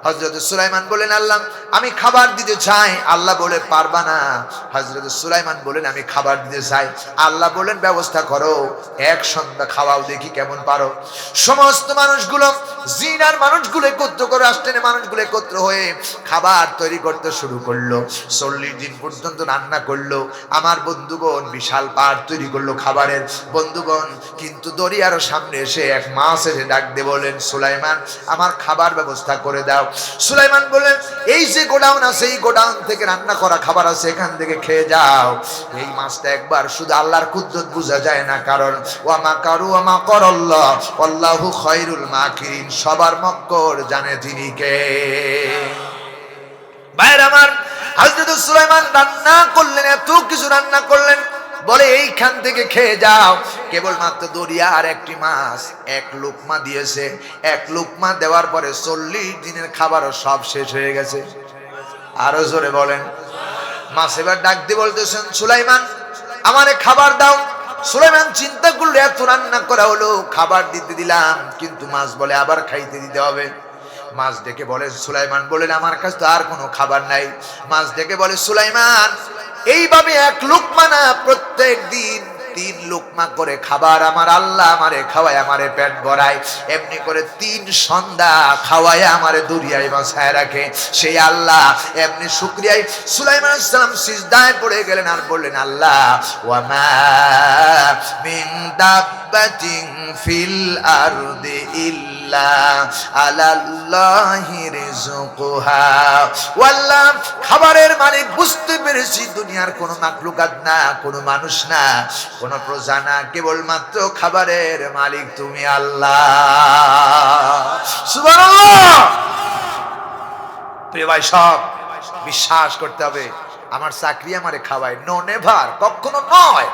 হযরত সুলাইমান বলেন, আল্লাহ আমি খাবার দিতে চাই। আল্লাহ বলে, পারবা না। হযরত সুলাইমান বলেন, আমি খাবার দিতে চাই। আল্লাহ বলেন, ব্যবস্থা করো, এক সন্ধ্যা খাওয়াও, দেখি কেমন পারো। সমস্ত মানুষগুলো, জিনার মানুষগুলো একত্র করে, রাষ্ট্রের মানুষগুলো একত্র হয়ে খাবার তৈরি করতে শুরু করলো। 40 দিন পর্যন্ত রান্না করলো। আমার বন্ধুগণ বিশাল পাড় তৈরি করলো খাবারের। বন্ধুগণ, কিন্তু দরিয়ার সামনে এসে এক মাছ এসে ডাক দিয়ে বলেন, সুলাইমান আমার খাবার ব্যবস্থা করে দাও। সুলাইমান বলেন, এই যে গোডাউন আছে, এই গোডাউন থেকে রান্না করা খাবার আছে, এখান থেকে খেয়ে যাও। এই মাছটা একবার শুধু আল্লাহর কুদরত বোঝা যায় না, কারণ ওয়া মাকারু ওয়া মাকারাল্লাহ আল্লাহু খায়রুল মাকিরিন। সবার মক্কর জানে তিনি কে। ভাইরা আমার, হযরত সুলাইমান রান্না করলেন, এত কিছু রান্না করলেন, বলে এইখান থেকে খেয়ে যাও। কেবলমাত্র দরিয়া আর একটি মাছ 1 লুকমা দিয়েছে। 1 লুকমা দেওয়ার পরে 40 দিনের খাবারও সব শেষ হয়ে গেছে। আরো জোরে বলেন। মাছ এবার ডাক দিয়ে বলতেছেন, সুলাইমান আমারে খাবার দাও। সুলাইমান চিন্তা করলো এত রান্না করা হলো, খাবার দিতে দিলাম, কিন্তু মাছ বলে আবার খাইতে দিতে হবে। মাছ ডেকে বলে, সুলাইমান বলেন আমার কাছে তো আর কোনো খাবার নাই। মাছ ডেকে বলে, সুলাইমান এইভাবে এক লুকমা না, প্রত্যেক দিন 3 লুকমা করে খাবার আমার আল্লাহ আমারে খাওয়ায়, আমারে পেট ভরায়। এমনি করে 3 সন্ধ্যা খাওয়ায় আমারে দরিয়ায় বাঁচায় রাখে সেই আল্লাহ। এমনি শুকরিয়ায় সুলাইমান আলাইহিস সালাম সিজদায় পড়ে গেলেন আর বললেন, আল্লাহ ওয়া মা মিন দাব্বাতিন ফিল আরদি ইল্লা আলাল্লাহি রিজকুহা। ওয়াল্লাহ, খাবারের মানে বুঝতে পেরেছি দুনিয়ার কোনো মাখলুকাত না, কোনো মানুষ না, কোনো প্রজা না, কেবলমাত্র খাবারের মালিক তুমি আল্লাহ। সুবহানাল্লাহ। প্রিয় ভাই, সব বিশ্বাস করতে হবে আমার চাকরি আমারে খাওয়ায়, নো নেভার, কখনো নয়।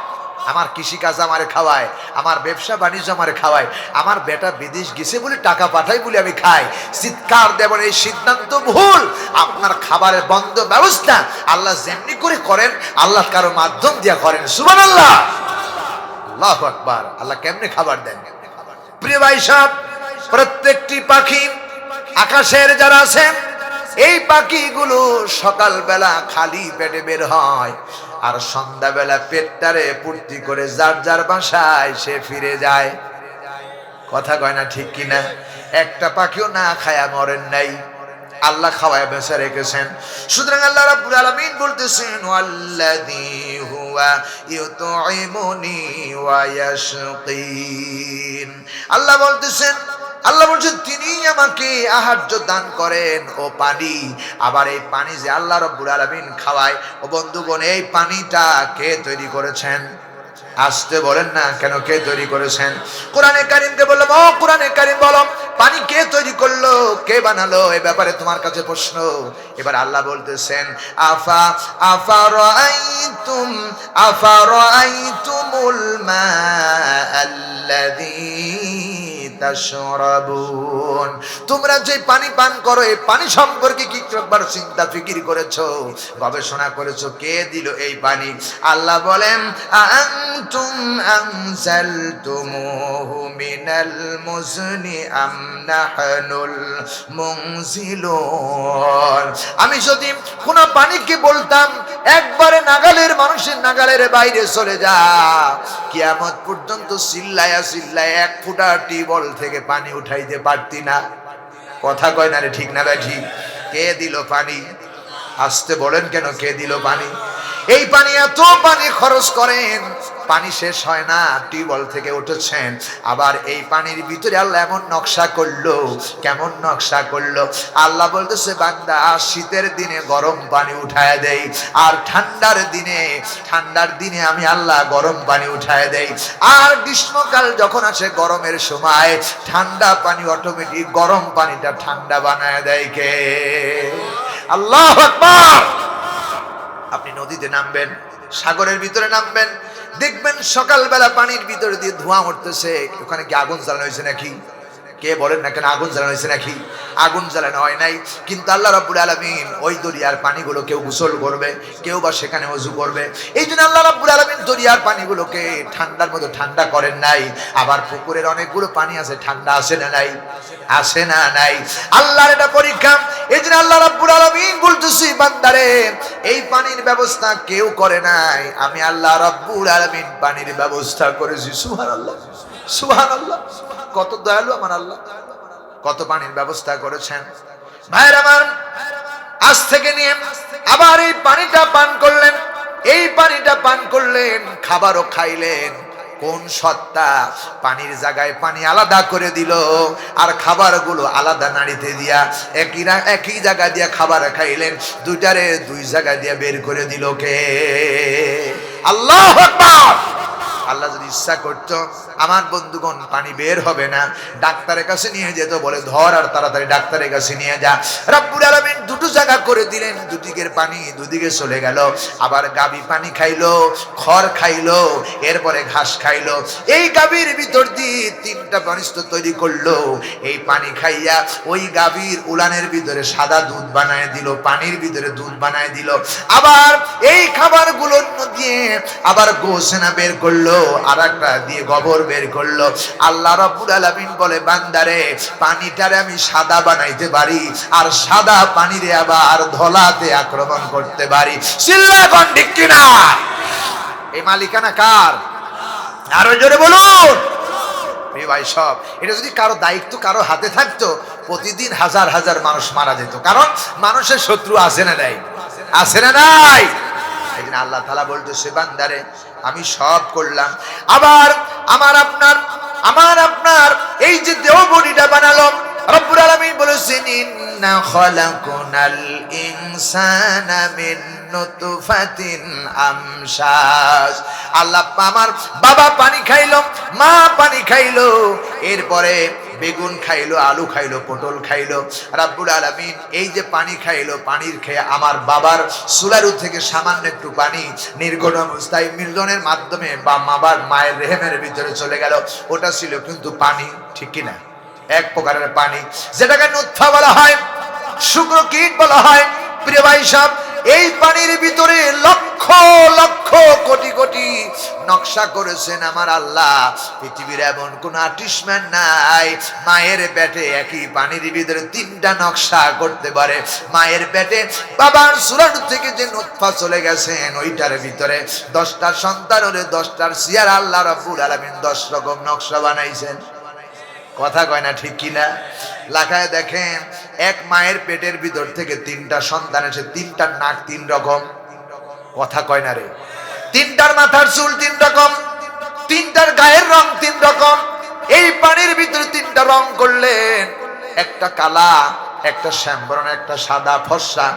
আমার কৃষিকাজ আমারে খাওয়ায়, আমার ব্যবসা বাণিজ্য আমারে খাওয়ায়, আমার বেটা বিদেশ গেছে বলে টাকা পাঠাই বলে আমি খাই। চিৎকার দেবেন এই সিদ্ধান্ত ভুল। আপনার খাবারের বন্ধ ব্যবস্থা আল্লাহ যেমনি করে করেন, আল্লাহ কারো মাধ্যম দিয়া করেন। সুবহানাল্লাহ, আল্লাহু আকবার। আল্লাহ কেমনে খাবার দেন? প্রিয় ভাই সাহেব, প্রত্যেকটি পাখি আকাশের যারা আছেন, এই পাখিগুলো সকালবেলা খালি পেটে বের হয়, আর সন্ধ্যাবেলা পেটটারে পূর্তি করে যার যার বাসায় সে ফিরে যায়। কথা কয় না ঠিক কিনা? একটা পাখিও না খায়া মরেন নাই, আল্লাহ খাওয়ায় বেঁচে রেখেছেন। সুতরাং আল্লাহ রাব্বুল আলামিন বলতেছেন, ওয়াল্লাযী হুয়া ইউতঈমুনি ওয়া ইয়াশকিন। আল্লাহ বলতেছেন, আল্লাহ বলছেন তিনি আমাকে আহার্য দান করেন ও পানি। আবার এই পানি যে আল্লাহ রাব্বুল আলামিন খাওয়ায়, ও বন্ধুগণ, এই পানিটা কে তৈরি করেছেন? আসতে বলেন না কেন, কে তৈরি করেছেন? কোরআনে কারীমকে বললাম, ও কোরআনে কারীম বলো, পানি কে তৈরি করলো, কে বানালো? এই ব্যাপারে তোমার কাছে প্রশ্ন। এবার আল্লাহ বলতেছেন, আফারাআইতুমুল মা আল্লাযী তাশরাবুন। তোমরা যে পানি পান করো, এই পানি সম্পর্কে কি একবার চিন্তা ফিকির করেছো, গবেষণা করেছো? কে দিল এই পানি? আল্লাহ বলেন, আনতুম আনজালতুমুহু মিনাল মুজনি আম নাহনুল মুনজিলুন। আমি যদি কোন পানিকে বলতাম একবারে নাগালের মানুষের নাগালের বাইরে চলে যা, কিয়ামত পর্যন্ত চিল্লায়া চিল্লায়া 1 ফুটা টিউবওয়েল থেকে পানি উঠাইতে পারতি না। কথা কয় না রে, ঠিক না ভাই? ঠিক। কে দিল পানি? আসতে বলেন কেন, কে দিল পানি? এই পানি, এত পানি খরচ করেন, পানি শেষ হয় না, টিউবওয়েল থেকে উঠেছেন। আবার এই পানির ভিতরে আল্লাহ এমন নকশা করলো, কেমন নকশা করলো? আল্লাহ বলতেছে, বান্দা শীতের দিনে গরম পানি উঠায় দেই, আর ঠান্ডার দিনে আমি আল্লাহ গরম পানি উঠায় দেই। আর গ্রীষ্মকাল যখন আসে, গরমের সময় ঠান্ডা পানি অটোমেটিক গরম পানিটা ঠান্ডা বানায় দেয় কে? আল্লাহু আকবার। আপনি নদীতে নামবেন, সাগরের ভিতরে নামবেন, দেখবেন সকালবেলা পানির ভিতরে দিয়ে ধোঁয়া উঠতেছে। ওখানে কি আগুন জ্বালানো হয়েছে নাকি? কে বলেন না কেন, আগুন জ্বালানো হয়েছে নাকি? আগুন জ্বালানো হয় নাই। কিন্তু আল্লাহ রাব্বুল আলামিন ওই দরিয়ার পানিগুলো কেউ গোসল করবে, কেউ বা সেখানে ওযু করবে। এই জন্য আল্লাহ রাব্বুল আলামিন দরিয়ার পানিগুলোকে ঠান্ডার মতো ঠান্ডা করেন নাই। আবার পুকুরের অনেকগুলো পানি আছে, ঠান্ডা আসে না নাই? আসে না নাই? আল্লাহর এটা পরীক্ষা। এই জন্য আল্লাহ রাব্বুল আলামিন বলতেছি, বান্দারে এই পানির ব্যবস্থা কেউ করে নাই, আমি আল্লাহ রাব্বুল আলামিন পানির ব্যবস্থা করেছি। সুবহানাল্লাহ, সুবহানাল্লাহ। কত দয়ালু আমার আল্লাহ, কত পানির ব্যবস্থা করেছেন। ভাইরা আমার, আজ থেকে নিয়ে আবার এই পানিটা পান করলেন, এই পানিটা পান করলেন, খাবারও খাইলেন। কোন সত্তা পানির জায়গায় পানি আলাদা করে দিল, আর খাবারগুলো আলাদা নাড়িতে দিয়া একই জায়গা দিয়া খাবার খাইলেন, দুইটারে 2 জায়গা দিয়া বের করে দিল কে? আল্লাহু আকবার। আল্লাহ যদি ইচ্ছা করতো, আমার বন্ধুগণ, পানি বের হবে না, ডাক্তারের কাছে নিয়ে যেত, বলে ধর আর তাড়াতাড়ি ডাক্তারের কাছে নিয়ে যা। রব্বুল আলামিন 2 জায়গা করে দিলেন, দুদিকের পানি দুদিকে চলে গেল। আবার গাবি পানি খাইলো, খড় খাইলো, এরপরে ঘাস খাইলো। এই গাবির ভিতর দিয়ে 3টা বনিষ্ঠ তৈরি করলো। এই পানি খাইয়া ওই গাবির উলানের ভিতরে সাদা দুধ বানায় দিল, পানির ভিতরে দুধ বানায় দিল। আবার এই খাবারগুলো দিয়ে আবার গোসেনা বের করলো, আর একটা দিয়ে গোবর বের করলো। আল্লাহ রাব্বুল আলামিন বলে বান্দারে পানিটারে আমি সাদা বানাইতে পারি, আর সাদা পানিরে আবার ধলাতে আক্রমণ করতে পারি। চিল্লা কোন ঠিক কিনা? এই মালিকানা কার? আরো জোরে বলুন। ভাই সব এটা যদি কারো দায়িত্ব কারো হাতে থাকতো, প্রতিদিন হাজার হাজার মানুষ মারা যেত। কারণ মানুষের শত্রু আছে না নাই? আছে না নাই? এই জন্য আল্লাহ তাআলা বলতেছে বান্দারে আমি সব করলাম। আবার আমার আপনার এই যে দেহ বডিটা বানালো, রব্বুল আলামিন বলেছেন ইন্না খালাকুনাল ইনসানা মিন নুতফাতিন আমশাজ। আল্লাহ আমার বাবা পানি খাইলো, মা পানি খাইলো, এরপরে বেগুন খাইলো, আলু খাইলো, পটল খাইলো। রব্বুল আলামিন এই যে পানি খাইলো, পানির খেয়ে আমার বাবার সুলারু থেকে সামান্য একটু পানি নির্গত অবস্থায় মিলনের মাধ্যমে বা মায়ের রেহেমের ভিতরে চলে গেল। ওটা ছিল কিন্তু পানি, ঠিক কিনা? এক প্রকারের পানি, যেটাকে নুতফা বলা হয়, শুক্রকীট বলা হয়। প্রিয় ভাই সাহেব, এই পানির ভিতরে লক্ষ লক্ষ কোটি কোটি নকশা করেছেন আমার আল্লাহ। পৃথিবীর এমন কোন আর্টিস্টম্যান নাই মায়ের পেটে একই পানির ভিতরে তিনটা নকশা করতে পারে। মায়ের পেটে বাবার সুরাট থেকে যে নুতফা চলে গেছেন, ওইটার ভিতরে 10টা সন্তান হলে 10টার সিয়ার আল্লাহ রাব্বুল আলামিন 10 রকম নকশা বানাইছেন। কথা কয় না ঠিক কিনা? লাগায় দেখেন, এক মায়ের পেটের ভিতর থেকে 3টা সন্তান এসে 3টার নাক 3 রকম। কথা কয় না রে? 3টার মাথার চুল 3 রকম, 3টার গায়ের রং 3 রকম। এই পানির ভিতরে 3টা রং করলেন, একটা কালা, একটা শ্যামবরণ, একটা সাদা ফর্সা।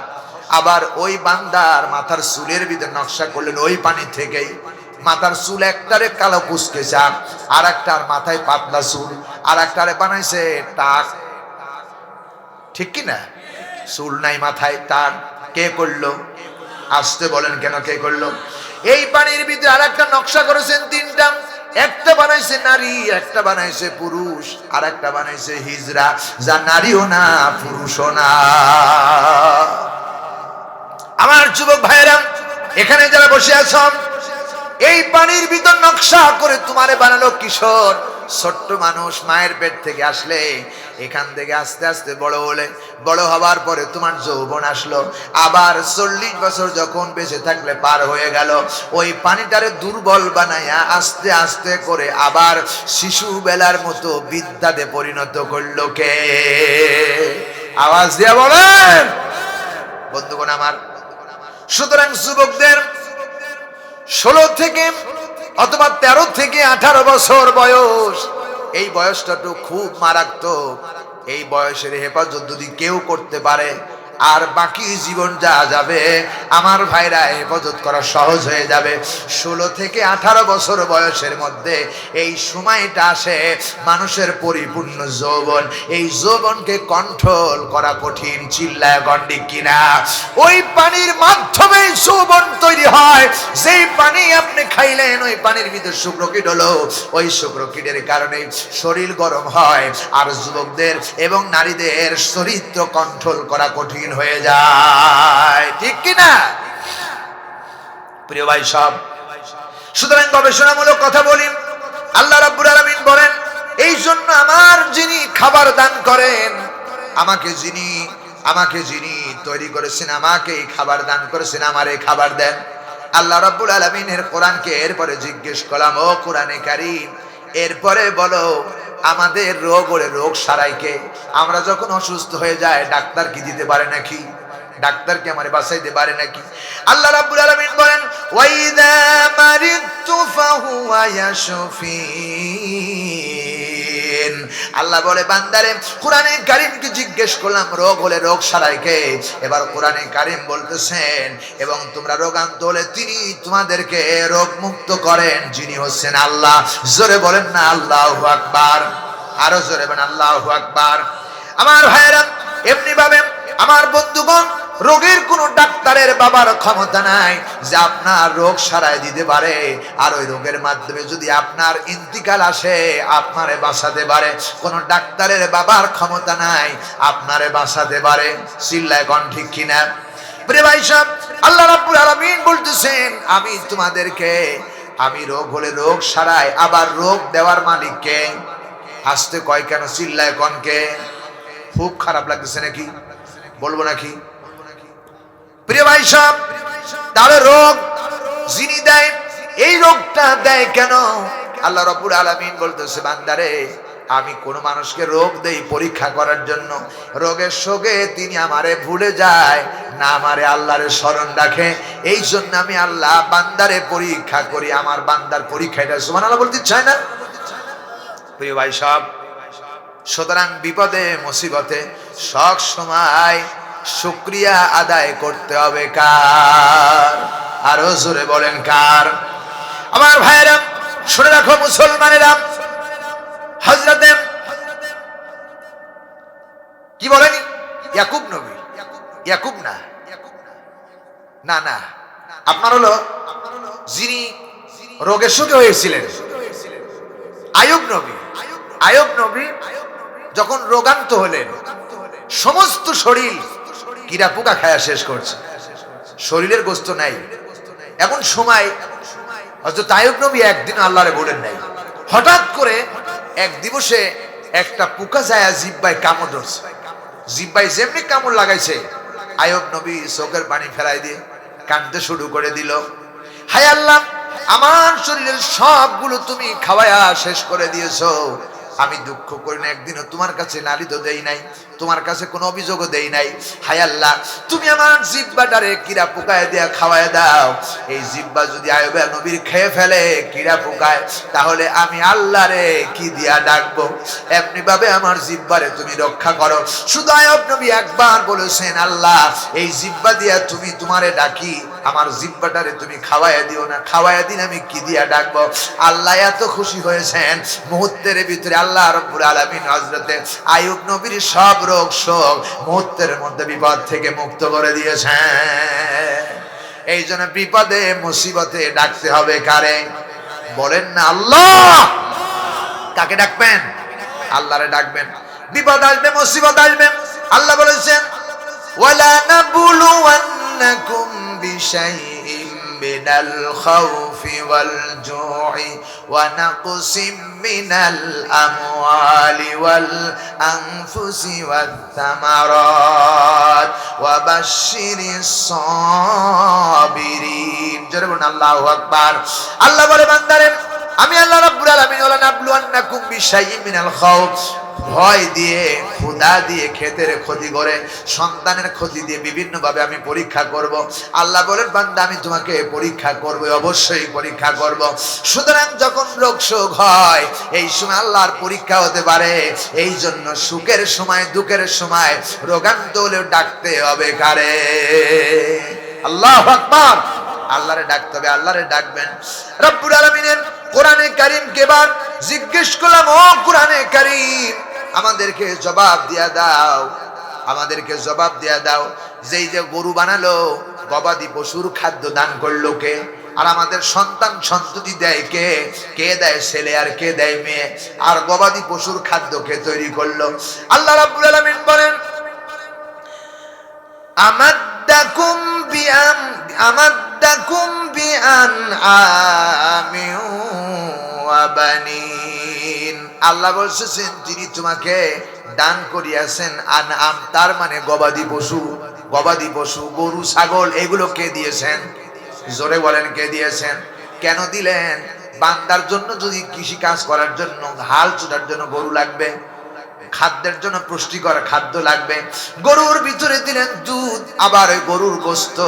আবার ওই বান্দার মাথার চুলের ভিতরে নকশা করলেন ওই পানি থেকেই। মাথার চুল একটারে কালো কুচকে চাপ, আর একটার মাথায় পাতলা চুল, আর একটারে বানাইছে টাক। ঠিক কিনা? চুল নাই মাথায়, টাক। কে করলো? আসতে বলেন কেন কে করলো? এই পানির ভিতরে আর একটা নকশা করেছেন 3টা। একটা বানাইছে নারী, একটা বানাইছে পুরুষ, আর একটা বানাইছে হিজরা, যা নারীও না পুরুষও না। আমার যুবক ভাইরা এখানে যারা বসে আছেন, এই পানির ভিতর নকশা করে তোমারে বানালো কিশোর, ছোট্ট মানুষ। মায়ের পেট থেকে আসলে এখান থেকে আস্তে আস্তে বড় হলে, বড় হবার পরে তোমার যৌবন আসলো। আবার 40 বছর যখন বেঁচে থাকলে পার হয়ে গেল, ওই পানিটারে দুর্বল বানাইয়া আস্তে আস্তে করে আবার শিশু বেলার মতো বিদ্যাতে পরিণত করলো কে? আওয়াজ দিয়ে বলেন বন্ধুগণ আমার। সুতরাং যুবকদের 16 থেকে অথবা 13 থেকে 18 বছর বয়স, এই বয়সটা তো খুব মারাত্মক। এই বয়সের হেফাজত যদি কেউ করতে পারে, আর বাকি জীবন যা যাবে আমার ভাইরা হেফাজত করা সহজ হয়ে যাবে। 16 থেকে 18 বছর বয়সের মধ্যে এই সময়টা আসে মানুষের পরিপূর্ণ যৌবন। এই যৌবনকে কন্ট্রোল করা কঠিন। চিল্লায় গন্ডি কিনা? ওই পানির মাধ্যমে যৌবন তৈরি হয়। যেই পানি আপনি খাইলেন, ওই পানির ভিতরে শুক্রকীট হলো, ওই শুক্রকীটের কারণে শরীর গরম হয়, আর যুবকদের এবং নারীদের চরিত্র কন্ট্রোল করা কঠিন হয়ে যায়। ঠিক কিনা প্রিয় ভাই সব? সুতরাং গবেষণামূলক কথা বলি। আল্লাহ রাব্বুল আলামিন বলেন, এই জন্য আমার যিনি খাবার দান করেন, আমাকে যিনি তৈরি করেছেন, আমাকে খাবার দান করেছেন, আমারে খাবার দেন। আল্লাহ রাব্বুল আলামিনের কোরআনকে এরপরে জিজ্ঞেস করলাম, ও কোরআনে কারীম, এরপরে বলো আমাদের রোগ সারাইকে। আমরা যখন অসুস্থ হয়ে যায়, ডাক্তার কি দিতে পারে নাকি? ডাক্তার কি আমারে বাঁচাইতে পারে নাকি? আল্লাহ রাব্বুল আলামিন বলেন, ওয়াইদা মারিদতু ফাহুয়া ইয়াশফিন। আল্লাহ বলে বান্দারে, কোরআনে কারীমকে জিজ্ঞেস করলাম রোগ হলে রোগ সারাইকে। এবার কোরআনে কারীম বলতেছেন, এবং তোমরা রোগান্ত হলে তিনি তোমাদেরকে রোগ মুক্ত করেন, যিনি হচ্ছেন আল্লাহ। জোরে বলেন না আল্লাহু আকবার। আরো জোরে বলেন আল্লাহু আকবার। আমার ভাইরা, এমনি ভাবে আমার বন্ধুগণ, রোগের কোনো ডাক্তারের বাবার ক্ষমতা নাই যে আপনার রোগ সারাই দিতে পারে। আর ওই রোগের মাধ্যমে যদি আপনার ইন্তিকাল আসে, আপনারে বাঁচাতে পারে। কোনো ডাক্তারের বাবার ক্ষমতা নাই আপনারে বাঁচাতে পারে। চিল্লায় কোন ঠিক কিনা? প্রিয় ভাই সাহেব, আল্লাহ রাব্বুল আলামিন বলতেছেন, আমি তোমাদেরকে আমি রোগ হলে রোগ সারাই, আবার রোগ দেওয়ার মালিককে। আসতে কয় কেন, চিল্লায় কনকে? খুব খারাপ লাগতেছে নাকি? বলবো নাকি? প্রিয় ভাই সাহেব, তাহলে রোগ যিনি দেয়, এই রোগটা দেয় কেন? আল্লাহ রাব্বুল আলামিন বলতেছে, বান্দারে আমি কোন মানুষকে রোগ দেই পরীক্ষা করার জন্য। রোগের সঙ্গে তিনি আমারে ভুলে যায় না, আমারে আল্লাহরে স্মরণ রাখে। এই জন্য আমি আল্লাহ বান্দারে পরীক্ষা করি। আমার বান্দার পরীক্ষাটা সুবহানাল্লাহ বলতে চায় না? প্রিয় ভাই সব, সুতরাং বিপদে মুসিবতে সব সময় শুকরিয়া আদায় করতে হবে কার? আরো জোরে বলেন কার? আমার ভাইরা শুনে রাখো মুসলমানেরা, হযরতে কি বলেন ইয়াকুব নবী, ইয়াকুব না না না আপনার হলো যিনি রোগের সুখে হয়েছিলেন আইয়ুব নবী। আইয়ুব নবী যখন রোগান্ত হলেন, সমস্ত শরীর কীড়া পোকা খায়া শেষ করছে, শরীরের গোস্ত নাই। এখন সময় হযরত আইয়ুব নবী একদিন আল্লাহরে বলেন নাই, হঠাৎ করে এক দিবসে একটা পোকা যায় জিহ্বায় কামড় ধরছে। জিহ্বায় যেমনি কামড় লাগাইছে, আইয়ুব নবী চোখের পানি ফেলাই দিয়ে কাঁদতে শুরু করে দিল, হায় আল্লাহ, আমার শরীরের সবগুলো তুমি খাওয়ায়া শেষ করে দিয়েছো। আমি দুঃখ করি না, একদিনও তোমার কাছে নালিদও দেই নাই, তোমার কাছে কোনো অভিযোগও দেই নাই। হায় আল্লাহ, তুমি আমার জিহ্বাটারে কিরা পোকায় দিয়া খাওয়ায় দাও। এই জিহ্বা যদি আইয়ুব নবীর খেয়ে ফেলে কিরা পোকায়, তাহলে আমি আল্লাহরে কি দিয়া ডাকবো? এমনি ভাবে আমার জিহ্বারে তুমি রক্ষা করো। শুধু আইয়ুব নবী একবার বলেছেন, আল্লাহ এই জিহ্বা দিয়া তুমি তোমারে ডাকি, আমার জিহ্বাটারে তুমি খাওয়ায়া দিও না, খাওয়ায়া দিন আমি কি দিয়া ডাকবো? আল্লাহ এত খুশি হয়েছেন, মুহূর্তের ভিতরে আল্লাহ রাব্বুল আলামিন হযরতে আইয়ুব নবীর সব রোগ শোক মুহূর্তের মধ্যে বিপদ থেকে মুক্ত করে দিয়েছেন। এই জন্য বিপদে মুসিবতে ডাকতে হবে কারে? বলেন না আল্লাহ। কাকে ডাকবেন? আল্লাহরে ডাকবেন। বিপদ আসবে, মুসিবত আসবে, আল্লাহ বলেছেন, ওয়ালা নাবুলুওয়ান্নাকুম বিশাইইন মিনাল খাউফি ওয়াল জু'i ওয়া নাকসিম মিনাল আমওয়ালি ওয়াল আনফুসি ওয়াত তামারাত ওয়া বাশশিরিস সাবিরিন। জোরে বলুন আল্লাহু আকবার। আল্লাহ বলে, বান্দারে আমি আল্লাহ রাব্বুল আলামিন ওয়ালা নাবলুওয়ান্নাকুম বিশাইইন মিনাল খাউফ, ভয় দিয়ে, ক্ষুধা দিয়ে, ক্ষেতের ক্ষতি করে, সন্তানের ক্ষতি দিয়ে বিভিন্ন ভাবে আমি পরীক্ষা করব। আল্লাহ বলেন, বান্দা আমি তোমাকে পরীক্ষা করব, অবশ্যই পরীক্ষা করব। সুতরাং যখন রোগ শোক হয়, এই সময় আল্লাহর পরীক্ষা হতে পারে। এই জন্য সুখের সময়, দুঃখের সময় রোগান্ত হলেও ডাকতে হবে কারে? আল্লাহু আকবার। আল্লাহরে ডাকতে হবে, আল্লাহরে ডাকবেন। রব্বুল আলামিনের কোরআনে কারীমকে এবার জিজ্ঞেস করলাম, ও কোরআনে কারীম, আমাদেরকে জবাব দিয়া দাও, আমাদেরকে জবাব দিয়া দাও, যেই যে গরু বানালো, গবাদি পশুর খাদ্য দান করলো কে? আর আমাদের সন্তান সন্ততি দেয় কে? কে দেয় ছেলে আর কে দেয় মেয়ে? আর গবাদি পশুর খাদ্য কে তৈরি করলো? আল্লাহ রাব্বুল আলামিন বলেন, আমাদ্দাকুম বিআনআমিন ওয়া বানিন। আল্লাহ বলছেন, যিনি তোমাকে দান করিয়াছেন আনআম, তার মানে গবাদি পশু, গবাদি পশু গরু ছাগল, এগুলো কে দিয়েছেন? জোরে বলেন কে দিয়েছেন? কেন দিলেন? বান্দার জন্য যদি কৃষি কাজ করার জন্য, হাল চুটার জন্য গরু লাগবে, খাদ্যের জন্য পুষ্টিকর খাদ্য লাগবে। গরুর ভিতরে দিলেন দুধ, আবার ওই গরুর গোস্ত,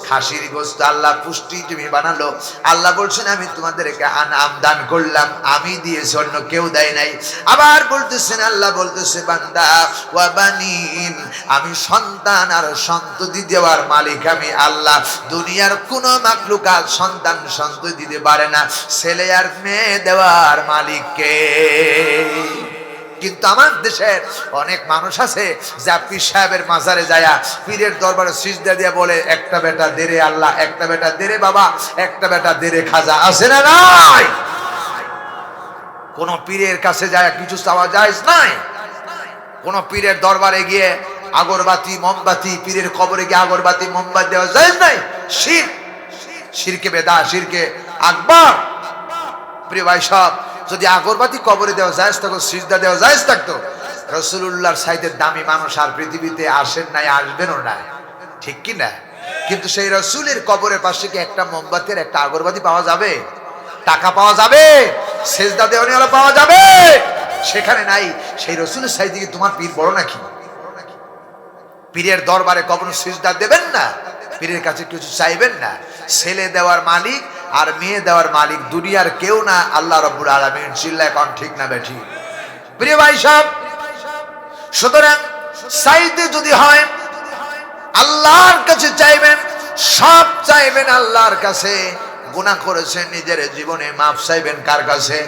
খাসির গোস্ত আল্লাহ পুষ্টি তুমি বানালো। আল্লাহ বলছেন, আমি তোমাদেরকে আনআম দান করলাম, আমি দিয়েছি, অন্য কেউ দেয় নাই। আবার বলতেছেন, আল্লাহ বলতেছে, বান্দা ওয়া বানিন, আমি সন্তান আর সন্ততি দেওয়ার মালিক আমি আল্লাহ। দুনিয়ার কোন মাখলুকাত সন্তান সন্ততি দিতে পারে না, ছেলে আর মেয়ে দেওয়ার মালিক কে? কিন্তু আমার দেশের অনেক মানুষ আছে যা পীর সাহেবের মাজারে যায়া পীরের দরবারে সিজদা দিয়ে বলে, একটা বেটা দেরে আল্লাহ, একটা বেটা দেরে বাবা, একটা বেটা দেরে খাজা। আছে না নাই? কোন পীরের কাছে যায় কিছু চাওয়া জায়েজ নাই। কোন পীরের দরবারে গিয়ে আগরবাতি মোমবাতি, পীরের কবরে গিয়ে আগরবাতি মোমবাতি দেওয়া জায়েজ নাই। শিরক, শিরকে বেদা, শিরকে আকবার। প্রিয় ভাই সব, যদি আগরবাতি কবরে দেওয়া জায়েজ থাকতো, সিজদা দেওয়া জায়েজ থাকতো, রাসূলুল্লাহর চাইতে দামি মানুষ আর পৃথিবীতে আসেন নাই, আসবেনও না, ঠিক কি না? কিন্তু সেই রাসূলের কবরের পাশে কি একটা মোমবাতির একটা আগরবাতি পাওয়া যাবে? টাকা পাওয়া যাবে? সিজদা দেওয়ানিওয়ালা পাওয়া যাবে? সেখানে নাই। সেই রাসূলের চাইতে কি তোমার পীর বড় নাকি? পীরের দরবারে কখনো সিজদা দেবেন না, পীরের কাছে কিছু চাইবেন না। ছেলে দেওয়ার মালিক আর মেয়ে দেওয়ার মালিক দুনিয়ার কেউ না, আল্লাহ রাব্বুল আলামিন। চিল্লায় কোন ঠিক না বেঠিক? প্রিয় ভাই সব, সুতরাং চাইতে যদি হয় আল্লাহর কাছে চাইবেন, সব চাইবেন আল্লাহর কাছে। গুনাহ করেছেন নিজের জীবনে, মাফ চাইবেন কার কাছে?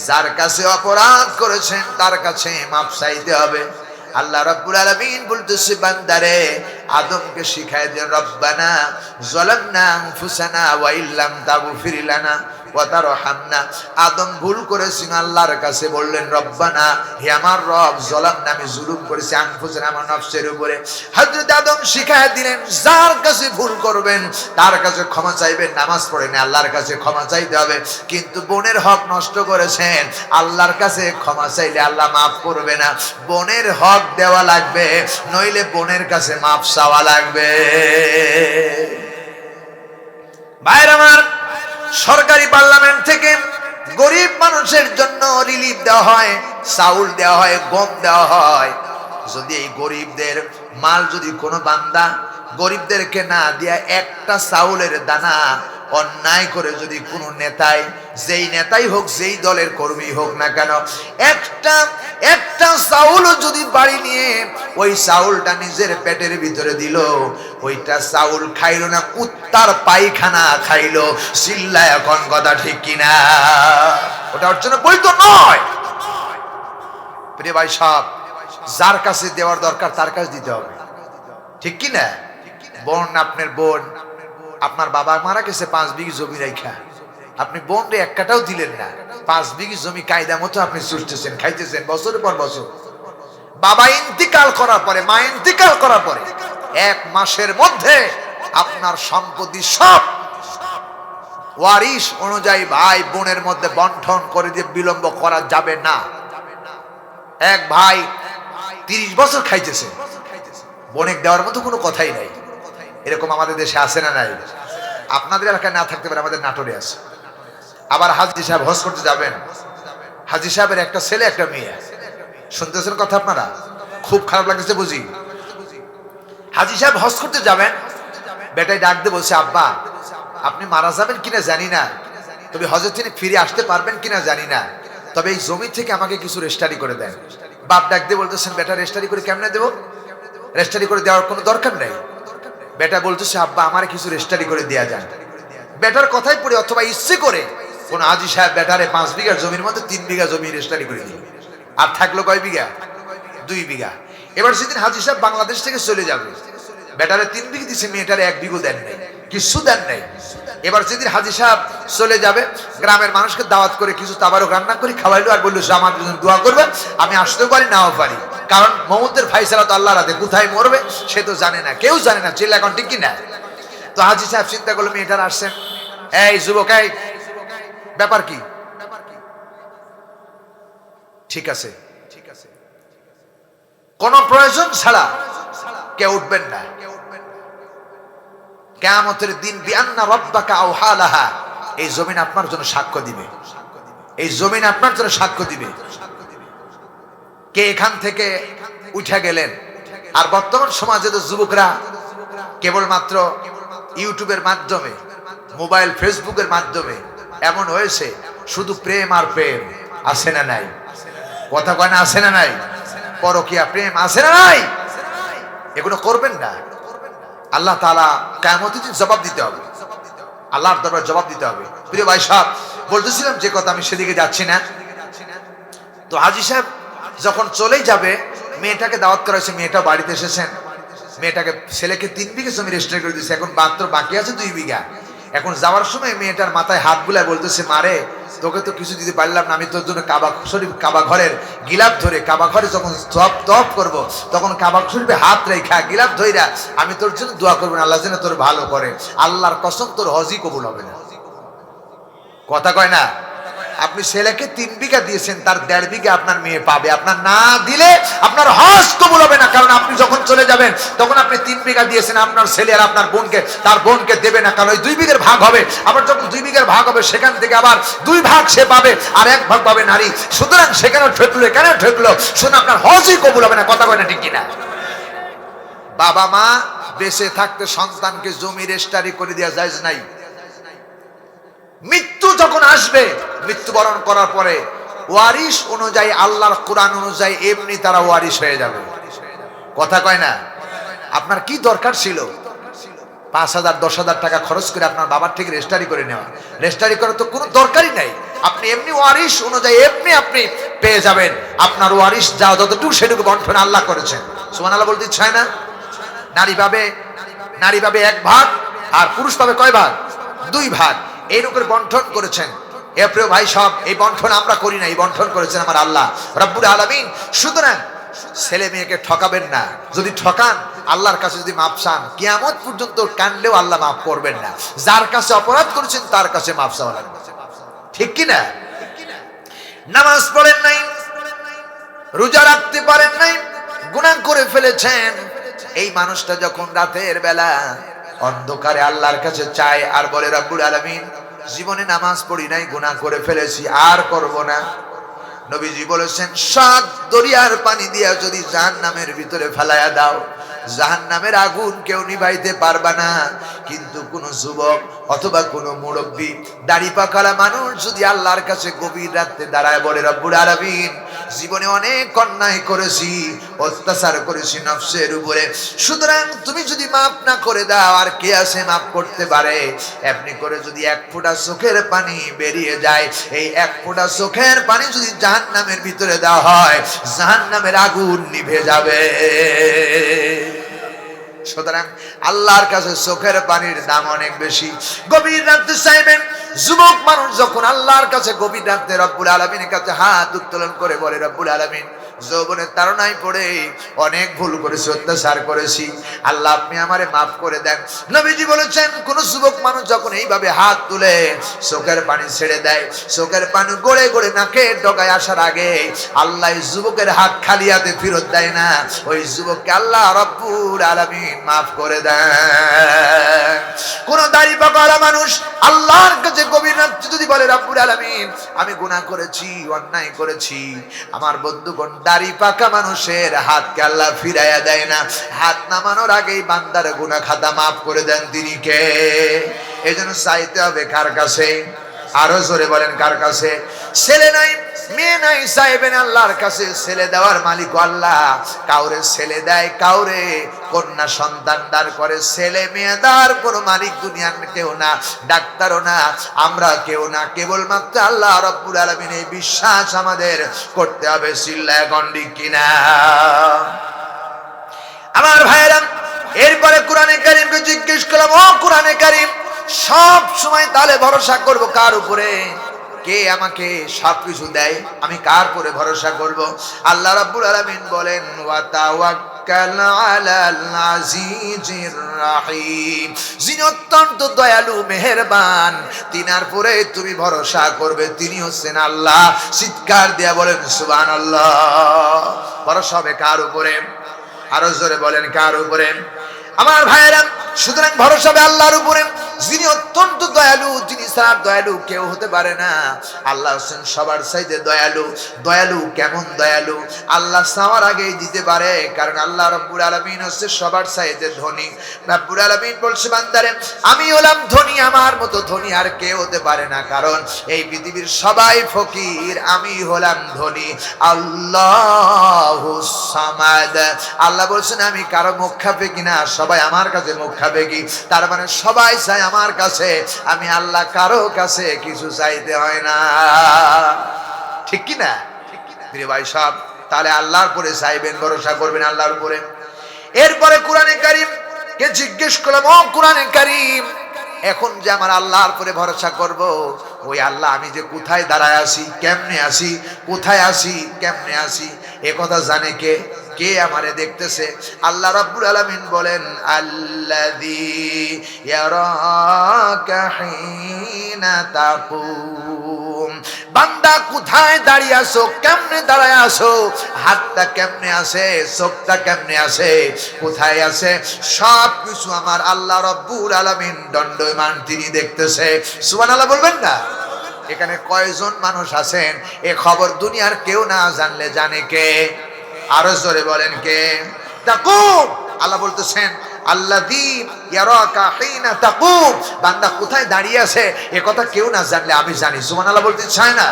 যার কাছে অপরাধ করেছেন তার কাছে মাফ চাইতে হবে। আল্লাহ রাব্বুল আলামিন বলতেছে, বান্দারে আদমকে শিখায় দেন, রব্বানা যালামনা আনফুসানা ওয়া ইল্লাম তাগফির লানা ওয়া তারহামনা। আদম ভুল করেছেন, আল্লাহর কাছে বললেন, রব্বানা, হে আমার রব, যালামনা, আমি জুলুম করেছি, আনফুসানা, আমার নফসের উপরে। হযরত আদম শিখায় দিলেন, যার কাছে ভুল করবেন তার কাছে ক্ষমা চাইবেন। নামাজ পড়েন, আল্লাহর কাছে ক্ষমা চাইতে হবে। কিন্তু বোনের হক নষ্ট করেছেন, আল্লাহর কাছে ক্ষমা চাইলে আল্লাহ মাফ করবে না। বোনের হক দেওয়া লাগবে, নইলে বোনের কাছে মাফ চাওয়া লাগবে। ভাইরা আমার, সরকারি পার্লামেন্ট থেকে গরিব মানুষের জন্য রিলিফ দেওয়া হয়, চাউল দেওয়া হয়, গম দেওয়া হয়। যদি এই গরিবদের মাল যদি কোনো বান্দা গরিবদেরকে না দিয়া একটা চাউলের দানা অন্যায় করে যদি কোনো নেতাই, যেই নেতাই হোক, যেই দলের কর্মী হোক না কেন, একটা চাউল যদি বাড়ি নিয়ে ওই চাউলটা নিজের পেটের ভিতরে দিল, ওইটা চাউল খাইলো না, কুত্তার পায়খানা খাইলো। চিল্লায় এখন কথা ঠিক কিনা? ওটা ওর জন্য বৈধ নয়। প্রিয় ভাই সব, যার কাছে দেওয়ার দরকার তার কাছে দিতে হবে, ঠিক কি না? বোন, আপনার বোন, আপনার বাবা মারা গেছে 5 বিঘি জমি রাইখা, আপনি বোন রে এক কাটাও দিলেন না। 5 বিঘি জমি কায়দা মতো আপনি চুষতেছেন, খাইতেছেন বছরের পর বছর। বাবা ইন্তিকাল করার পরে, মা ইন্তিকাল করার পরে 1 মাসের মধ্যে আপনার সম্পত্তি সব ওয়ারিশ অনুযায়ী ভাই বোনের মধ্যে বন্টন করে দিয়ে বিলম্ব করা যাবে না। এক ভাই 30 বছর খাইতেছে, বোনেক দেওয়ার মতো কোনো কথাই নাই। এরকম আমাদের দেশে আছে না নাই? আপনাদের এলাকায় না থাকতে পারে, আমাদের নাটোরে আছে। আবার হাজী সাহেব হজ করতে যাবেন, হাজী সাহেবের একটা ছেলে একটা মেয়ে। শুনতেছেন কথা আপনারা? খুব খারাপ লাগতেছে বুঝি। হাজী সাহেব হজ করতে যাবেন, বেটাই ডাক দিয়ে বলছে, আব্বা আপনি মারা যাবেন কিনা জানি না, তবে হজের থেকে ফিরে আসতে পারবেন কিনা জানি না, তবে এই জমি থেকে আমাকে কিছু রেজিস্ট্রি করে দেন। বাপ ডাক দিয়ে বলতেছেন, বেটা রেজিস্ট্রি করে কেমনে দেবো? রেজিস্ট্রি করে দেওয়ার কোনো দরকার নেই। বেটা বলতেছে, আব্বা আমার কিছু রেজিস্ট্রি করে দেয়া যায়। বেটার কথাই পড়ে অথবা ইচ্ছে করে কোন হাজী সাহেব বেটারে 5 বিঘা জমির মধ্যে 3 বিঘা জমি রেজিস্ট্রি করে দিল, আর থাকলো কয় বিঘা? 2 বিঘা। এবার সেদিন হাজী সাহেব বাংলাদেশ থেকে চলে যাবে, বেটারে 3 বিঘা দিচ্ছে, মেয়েটারে 1 বিঘা দেন নাই, কিছু দেন নাই। এবার সেদিন হাজী সাহেব চলে যাবে, গ্রামের মানুষকে দাওয়াত করে কিছু তাবারক রান্না করে খাওয়াইলো, আর বললো আমার জন্য দোয়া করবে, আমি আসতেও পারি নাও পারি, কারণ মমতের ফাইসালা তো আল্লাহর হাতে, কোথায় মরবে সে তো জানে না, কেউ জানে না। চিল্লা এখন ঠিক কিনা? তো হাজী সাহেব চিন্তা করলো, মেয়েটার আসছেন, এই যুবক, এই ব্যাপার কি? ঠিক আছে, কোন প্রয়োজন ছাড়া কেউ উঠবেন না। কিয়ামতের দিন বিআন্না রাব্বাকা আওহা লাহা, এই জমিন আপনার জন্য সাক্ষ্য দিবে, এই জমিন আপনার জন্য সাক্ষ্য দিবে কে এখান থেকে উঠে গেলেন। আর বর্তমান সমাজে তো যুবকরা কেবলমাত্র ইউটিউবের মাধ্যমে, মোবাইল ফেসবুকের মাধ্যমে এমন হয়েছে, শুধু প্রেম আর প্রেম, আছে না নাই? কথা কয় না, আছে না নাই? পরকীয়া প্রেম আছে না নাই? এগুলো করবেন না। আল্লাহ তাআলা কিয়ামতের দিন জবাব দিতে হবে, আল্লাহর দরবারে জবাব দিতে হবে। প্রিয় ভাই সাহেব, বলতেছিলাম যে কথা, আমি সেদিকে যাচ্ছি না। তো হাজী সাহেব যখন চলেই যাবে, মেয়েটাকে দাওয়াত করা হয়েছে, মেয়েটা বাড়িতে এসেছেন, মেয়েটাকে, ছেলেকে 3 বিঘা জমি রেজিস্ট্রি করে দিয়েছে, এখন মাত্র বাকি আছে 2 বিঘা। এখন যাওয়ার সময় মেয়েটার মাথায় হাত বুলায় বলতেছে, মারে তোকে তো কিছু দিতে পারলাম না, আমি তোর জন্য কাবা শরীফ, কাবা ঘরের গিলাফ ধরে, কাবা ঘরে যখন তওয়াফ করব তখন কাবা শরীফে হাত রেখা গিলাফ ধইরা আমি তোর জন্য দোয়া করব, আল্লাহ যেন তোর ভালো করে। আল্লাহর কসম, তোর হজই কবুল হবে না। কথা কয় না? আপনি ছেলেকে 3 বিঘা দিয়েছেন, তার 1.5 বিঘা আপনার মেয়ে পাবে। আপনার না দিলে আপনার হজ কবুল হবে না, কারণ আপনি যখন চলে যাবেন তখন আপনি 3 বিঘা দিয়েছেন, আপনার ছেলে আর আপনার বোনকে, তার বোনকে দেবে না, কারণ ওই 2 বিঘার ভাগ হবে। আবার যখন 2 বিঘার ভাগ হবে সেখান থেকে আবার 2 ভাগ সে পাবে, আর 1 ভাগ পাবে নারী। সুতরাং সেখানেও ঠেকলো, এখানেও ঠেকলো, শুনে আপনার হজই কবুল হবে না। কথা কয় না ঠিক কিনা? বাবা মা বেঁচে থাকতে সন্তানকে জমি রেজিস্ট্রি করে দেওয়া জায়েজ নাই। মৃত্যু যখন আসবে, মৃত্যুবরণ করার পরে ওয়ারিশ অনুযায়ী, আল্লাহর কোরআন অনুযায়ী এমনি তারা ওয়ারিশ হয়ে যাবে। কথা কয় না? আপনার কি দরকার ছিল 5,000 10,000 টাকা খরচ করে আপনার বাবার থেকে রেজিস্ট্রি করে নেওয়া? রেজিস্ট্রি করার তো কোনো দরকারই নাই। আপনি এমনি ওয়ারিশ অনুযায়ী এমনি আপনি পেয়ে যাবেন। আপনার ওয়ারিশ যা যতটুকু সেটুকু বন্টন আল্লাহ করেছেন। সুবহানাল্লাহ বলতে ইচ্ছায় না? নারী পাবে 1 ভাগ, আর পুরুষ পাবে কয় ভাগ? 2 ভাগ। এই রকম বন্টন করেছেন। এ প্রিয় ভাই সব, এই বন্টন আমরা করি না, এই বন্টন করেছেন আমার আল্লাহ রাব্বুল আলামিন। সুতরাং ছেলে মেয়েকে ঠকাবেন না। যদি ঠকান, আল্লাহর কাছে যদি মাপ চান, কিয়ামত পর্যন্ত কানলেও আল্লাহ মাফ করবেন না। যার কাছে অপরাধ করেছেন তার কাছে মাপ চাওয়া লাগবে। ঠিক কি না? নামাজ পড়েন নাই, রোজা রাখতে পারেন নাই, গুনাহ করে ফেলেছেন। এই মানুষটা যখন রাতের বেলা অন্ধকারে আল্লাহর কাছে চায় আর বলে, রব্বুল আলামিন, জীবনে নামাজ পড়ি নাই, গুনাহ করে ফেলেছি, আর করব না। নবীজি বলেছেন, 7 দরিয়ার পানি দিয়া যদি জাহান্নামের ভিতরে ফেলায়া দাও, জাহান্নামের আগুন কেউ নিভাইতে পারবা না। কিন্তু কোন যুবক অথবা কোন মুরব্বী, দাড়ি পাকালা মানুষ যদি আল্লাহর কাছে গভীর রাতে দাঁড়ায় বলে, রব্বুল আলামিন, জীবনে অনেক অন্যায় করেছি, অত্যাচার করেছি নফসের উপরে, সুতরাং তুমি যদি মাফ না করে দাও, আর কে আছে মাফ করতে পারে? এমনি করে যদি 1 ফোঁটা চোখের পানি বেরিয়ে যায়, এই 1 ফোঁটা চোখের পানি যদি জাহান্নামের ভিতরে দেওয়া হয়, জাহান্নামের আগুন নিভে যাবে। সুতরাং আল্লাহর কাছে চোখের পানির দাম অনেক বেশি। গভীর রাতে চাইবেন। যুবক মানুষ যখন আল্লাহর কাছে গভীর রাতে রব্বুল আলামিনের কাছে হাত উত্তোলন করে বলে, রব্বুল আলামিন, যৌবনের তাড়নায় পড়ে অনেক ভুল করেছি, অত্যাচার করেছি, আল্লাহ আপনি আমারে মাফ করে দেন। নবীজি বলেছেন, কোন যুবক মানুষ যখন এইভাবে হাত তুলে চোখের পানি ছেড়ে দেয়, চোখের পানি গড়ে গড়ে নাকের ডগায় আসার আগে আল্লাহ যুবকের হাত খালি হাতে ফেরত দেয় না। ওই যুবককে আল্লাহ রব্বুল আলামিন মাফ করে দেন। কোন দাড়ি পাকা মানুষ আল্লাহর কাছে গভীর রাতে যদি বলে, রব্বুল আলামিন, আমি গুনাহ করেছি, অন্যায় করেছি, আমার বন্ধুগণ, দাড়ি পাকা মানুষের হাতকে আল্লাহ ফিরাইয়া দেয় না। হাত নামানোর আগেই বান্দার গুনাহ খাতা মাফ করে দেন তিনি কে? এজন্য চাইতে হবে কার কাছে? আরো জোরে বলেন, কার কাছে? ছেলে নাই, মেয়ে নাই, চাইবেন আল্লাহর কাছে। ছেলে দেওয়ার মালিক আল্লাহ। কাউরে ছেলে দেয়, কাউরে কন্যা সন্তান দান করে। ছেলে মেয়ে দেওয়ার কোনো মালিক দুনিয়ার কেউ না, ডাক্তারও না, আমরা কেউ না, কেবলমাত্র আল্লাহ রাব্বুল আলামিন। এই বিশ্বাস আমাদের করতে হবে। চিল্লায় গন্ডি কিনা আমার ভাইয়েরা? এরপরে কোরআনে কারীমকে জিজ্ঞেস করলাম, ও কোরআনে কারীম, সব সময় তাহলে ভরসা করব কার উপরে? কে আমাকে সবকিছু দেয়, আমি কার উপরে ভরসা করব? আল্লাহ রাব্বুল আলামিন বলেন, ওয়া তাওয়াক্কাল আলাল আজিজির রাহিম, যিনি অত্যন্ত দয়ালু মেহেরবান, তিনার উপরে তুমি ভরসা করবে। তিনি হচ্ছেন আল্লাহ। চিৎকার দিয়া বলেন সুবহানাল্লাহ। ভরসা হবে কার উপরে? আরো জোরে বলেন, কার উপরে? আমার ভাইয়েরা, সুতরাং ভরসা হবে আল্লাহর উপরে, যিনি অত্যন্ত দয়ালু, যিনি ছাড়া দয়ালু কেউ হতে পারে না। আল্লাহ হোসেন সবার চাইতে দয়ালু। দয়ালু কেমন দয়ালু? আল্লাহ চাওয়ার আগেই দিতে পারে, কারণ আল্লাহ রাব্বুল আলামিন হচ্ছে সবার চাইতে ধনী। রাব্বুল আলামিন বলছে, বান্দারে, আমি হলাম ধনী, আমার মতো ধনী আর কেউ হতে পারে না, কারণ এই পৃথিবীর সবাই ফকির, আমি হলাম ধনী। আল্লাহুস সামাদ। আল্লাহ বলছেন, আমি কারো মুখ খাবে কিনা, সবাই আমার কাছে মুখ খাবে কি? তার মানে সবাই চায় আমার কাছে, আমি আল্লাহ কারো কাছে কিছু চাইতে হয় না। ঠিক কি না প্রিয় ভাই সব? তাহলে আল্লাহর উপরে চাইবেন, ভরসা করবেন আল্লাহর উপরে। এরপরে কোরআনে কারীম কে জিজ্ঞেস করলাম, ও কোরআনে কারীম, এখন যে আমার আল্লাহর উপরে ভরসা করব, ওই আল্লাহ আমি যে কোথায় দাঁড়ায় আছি, কেমনে আছি, কোথায় আছি, কেমনে আছি, এ কথা জানে কে? কে আমারে দেখতেছে? আল্লাহ রাব্বুল আলামিন বলেন, আল্লাযী ইয়ারাকা হিনা তাকুম, বান্দা কোথায় দাঁড়িয়ে আছো, কেমনে দাঁড়ায় আছো, হাতটা কেমনে আছে, চোখটা কেমনে আছে, কোথায় আছে, সব কিছু আমার আল্লাহ রব্বুল আলামিন দণ্ডায়মান তিনি দেখতেছে। সুবহানাল্লাহ বলবেন না? এখানে কয়জন মানুষ আছেন এ খবর দুনিয়ার কেউ না জানলে জানে কে? আরো জোরে বলেন কে? তাকুম, আল্লাহ বলতেছেন আল্লাযী ইয়ারাকা হিনা তাকুম, বান্দা কোথায় দাঁড়িয়ে আছে এ কথা কেউ না জানলে আমি জানি। সুবহানাল্লাহ বলতে চায় না?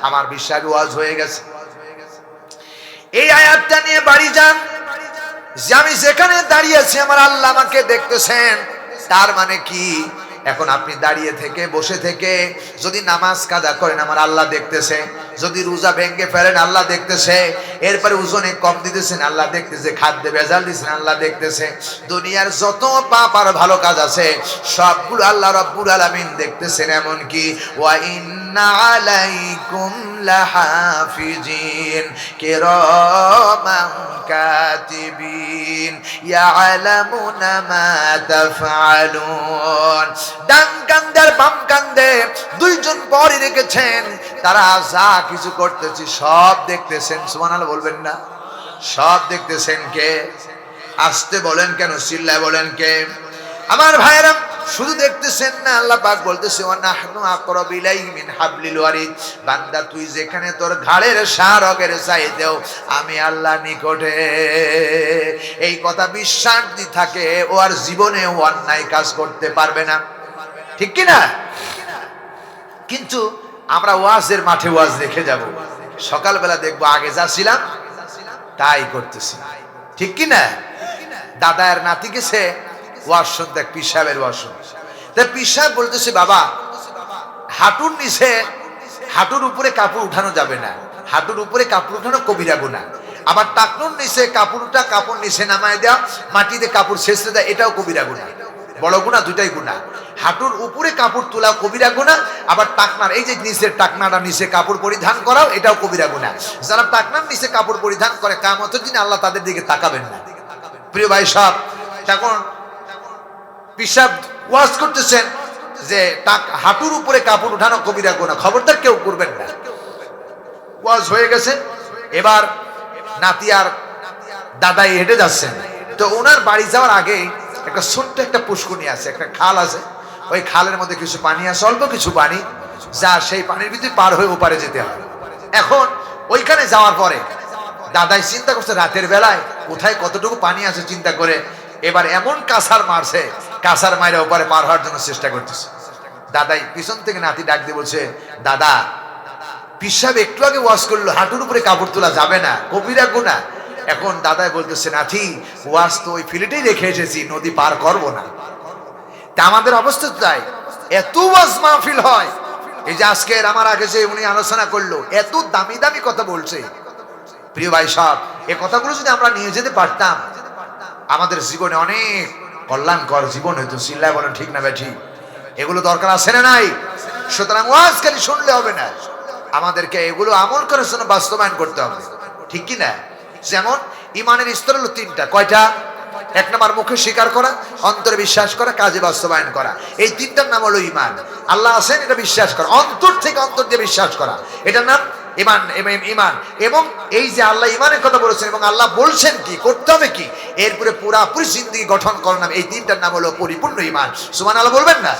আমার বিশ্বাস ওয়াজ হয়ে গেছে। এই আয়াতটা নিয়ে বাড়ি যান যে আমি যেখানে দাঁড়িয়ে আছি আমার আল্লাহ আমাকে দেখতেছেন। তার মানে কি? এখন আপনি দাঁড়িয়ে থেকে বসে থেকে যদি নামাজ কাজা করেন আমার আল্লাহ দেখতেছে, যদি রোজা ভেঙে ফেলেন আল্লাহ দেখতেছে, এরপরে ওজনে কম দিতেছেন আল্লাহ দেখতেছে, খাদ্যে ভেজাল দিচ্ছেন আল্লাহ দেখতেছে, দুনিয়ার যত পাপ আর ভালো কাজ আছে সবগুলো আল্লাহ রাব্বুল আলামিন দেখতেছেন। এমন কি ওয়া ইন্না আলাইকুম লাহাফিজিন কিরামান কাতিবিন ইয়ালামুনা মা তাফআলুন। ডান কান্দে আর বাম কান্দে দুইজন পরই রেখেছেন, তারা যা কিছু করতেছি সব দেখতেছেন। সুবহানাল্লাহ বলবেন না? সব দেখতেছেন কে? আসতে বলেন কেন, চিল্লায় বলেন কে? আমার ভাইয়েরা শুধু দেখতেছেন না, আল্লাহ পাক বলতেছে ওয়া নাহনু আকরাবু ইলাইহি মিন হাবলিল ওয়ারিদ, বান্দা তুই যেখানে তোর ঘাড়ের শারগের চাইতেও আমি আল্লাহ নিকটে। এই কথা বিশ্বাস দি থাকে ও আর জীবনে অন্যায় কাজ করতে পারবে না, ঠিক কি না? কিন্তু আমরা ওয়াজের মাঠে ওয়াজ রেখে যাব, সকালবেলা দেখবো আগে যা ছিলাম তাই করতেছি, ঠিক কি না? দাদার নাতি গেছে ওয়াজ শুনতে, এক পীর সাহেবের ওয়াজ শুনতে। পীর সাহেব বলতেছে বাবা হাঁটুর নিচে, হাঁটুর উপরে কাপড় উঠানো যাবে না, হাঁটুর উপরে কাপড় উঠানো কবিরা গুনাহ। আবার টাকনুর নিচে কাপড়টা কাপড় নিচে নামায় দেওয়া, মাটিতে কাপড় ছেঁচড়ে দেয়, এটাও কবিরা গুনাহ। বড় গুনাহ, দুইটাই গুনাহ। হাঁটুর উপরে কাপড় তোলা কবিরা গুনাহ, আবার টাকনার এই যে নিচের টাকনাটা নিচে কাপড় পরিধান করাও এটাও কবিরা গুনাহ। যারা টাকনার নিচে কাপড় পরিধান করে কিয়ামতের দিন আল্লাহ তাদের দিকে তাকাবেন না। প্রিয় ভাই সব, তখন পিসাব ওয়াজ করতেছেন যে হাঁটুর উপরে কাপড় উঠানো কবিরা গুনাহ, খবরদার কেউ করবেন না। ওয়াজ হয়ে গেছে, এবার নাতি আর দাদাই হেঁটে যাচ্ছেন। তো ওনার বাড়ি যাওয়ার আগে একটা ছোট্ট একটা পুষ্করণী আছে, একটা খাল আছে, ওই খালের মধ্যে কিছু পানি আছে, অল্প কিছু পানি, যা সেই পানির ভিতরে পার হয়ে ওপারে যেতে হয়। এখন ওইখানে যাওয়ার পরে দাদাই চিন্তা করছে রাতের বেলায় কোথায় কতটুকু পানি আছে চিন্তা করে, এবার এমন কাছার মারছে, কাছার মাইরে ওপারে পার হওয়ার জন্য চেষ্টা করতেছে। দাদাই পিছন থেকে নাতি ডাক দিয়ে বলছে দাদা পীর সাহেব একটু আগে ওয়াজ করলো হাঁটুর উপরে কাপড় তোলা যাবে না, কবিরা গুনাহ। এখন দাদাই বলতেছে নাতি ওয়াজ তো ওই ফিলেটেই রেখে এসেছি, নদী পার করবো না। তা আমাদের অবস্থা তাই, এত ওয়াজ মাহফিল হয়, এই যে আজকের আমার আগে যে উনি আলোচনা করলো এত দামি দামি কথা বলছে। প্রিয় ভাই সব, এই কথাগুলো যদি আমরা নিয়ে যেতে পারতাম আমাদের জীবনে অনেক কল্যাণকর জীবন হইতো। চিল্লায় বলেন ঠিক না বেঠি? এগুলো দরকার আছে না নাই? সুতরাং ওয়াজ খালি শুনলে হবে না, আমাদেরকে এগুলো আমল করার জন্য বাস্তবায়ন করতে হবে, ঠিক কি না? যেমন ইমানের স্তর হলো তিনটা। কয়টা? এক নম্বর মুখে স্বীকার করা, অন্তরে বিশ্বাস করা, কাজে বাস্তবায়ন করা। এই তিনটার নাম হলো ইমান। আল্লাহ আছেন এটা বিশ্বাস করা, অন্তর থেকে অন্তর দিয়ে বিশ্বাস করা, এটার নাম ইমান। ইমান এবং এই যে আল্লাহ ইমানের কথা বলেছেন এবং আল্লাহ বলছেন কি করতে হবে কি, এরপরে পুরাপুরি জিন্দেগি গঠন করার নাম, এই তিনটার নাম হলো পরিপূর্ণ ইমান। সুবহানাল্লাহ বলবেন না?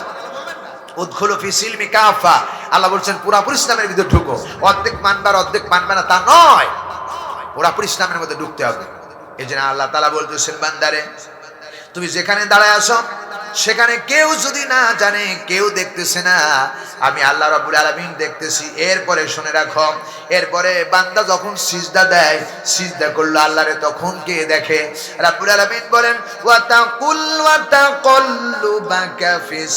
উদখুলু ফি সিলমি কাফা, আল্লাহ বলছেন পুরাপুরি ইসলামের ভিতরে ঢুকো। অর্ধেক মানবার অর্ধেক মানবে না তা নয়, পুরাপুরি ইসলামের মধ্যে ঢুকতে হবে। এই জন্য আল্লাহ তাআলা বলতেছেন বান্দারে তুমি যেখানে দাঁড়ায় আছো সেখানে কেউ যদি না জানে, কেউ দেখতেছে না, আমি আল্লাহ রাব্বুল আলামিন দেখতেছি। এরপরে শুনে রাখো, এরপরে বান্দা যখন সিজদা দেয়, সিজদা করলো আল্লাহরে, তখন কে দেখে? রাব্বুল আলামিন বলেন ওয়া তাকুল্লুবাকা ফিস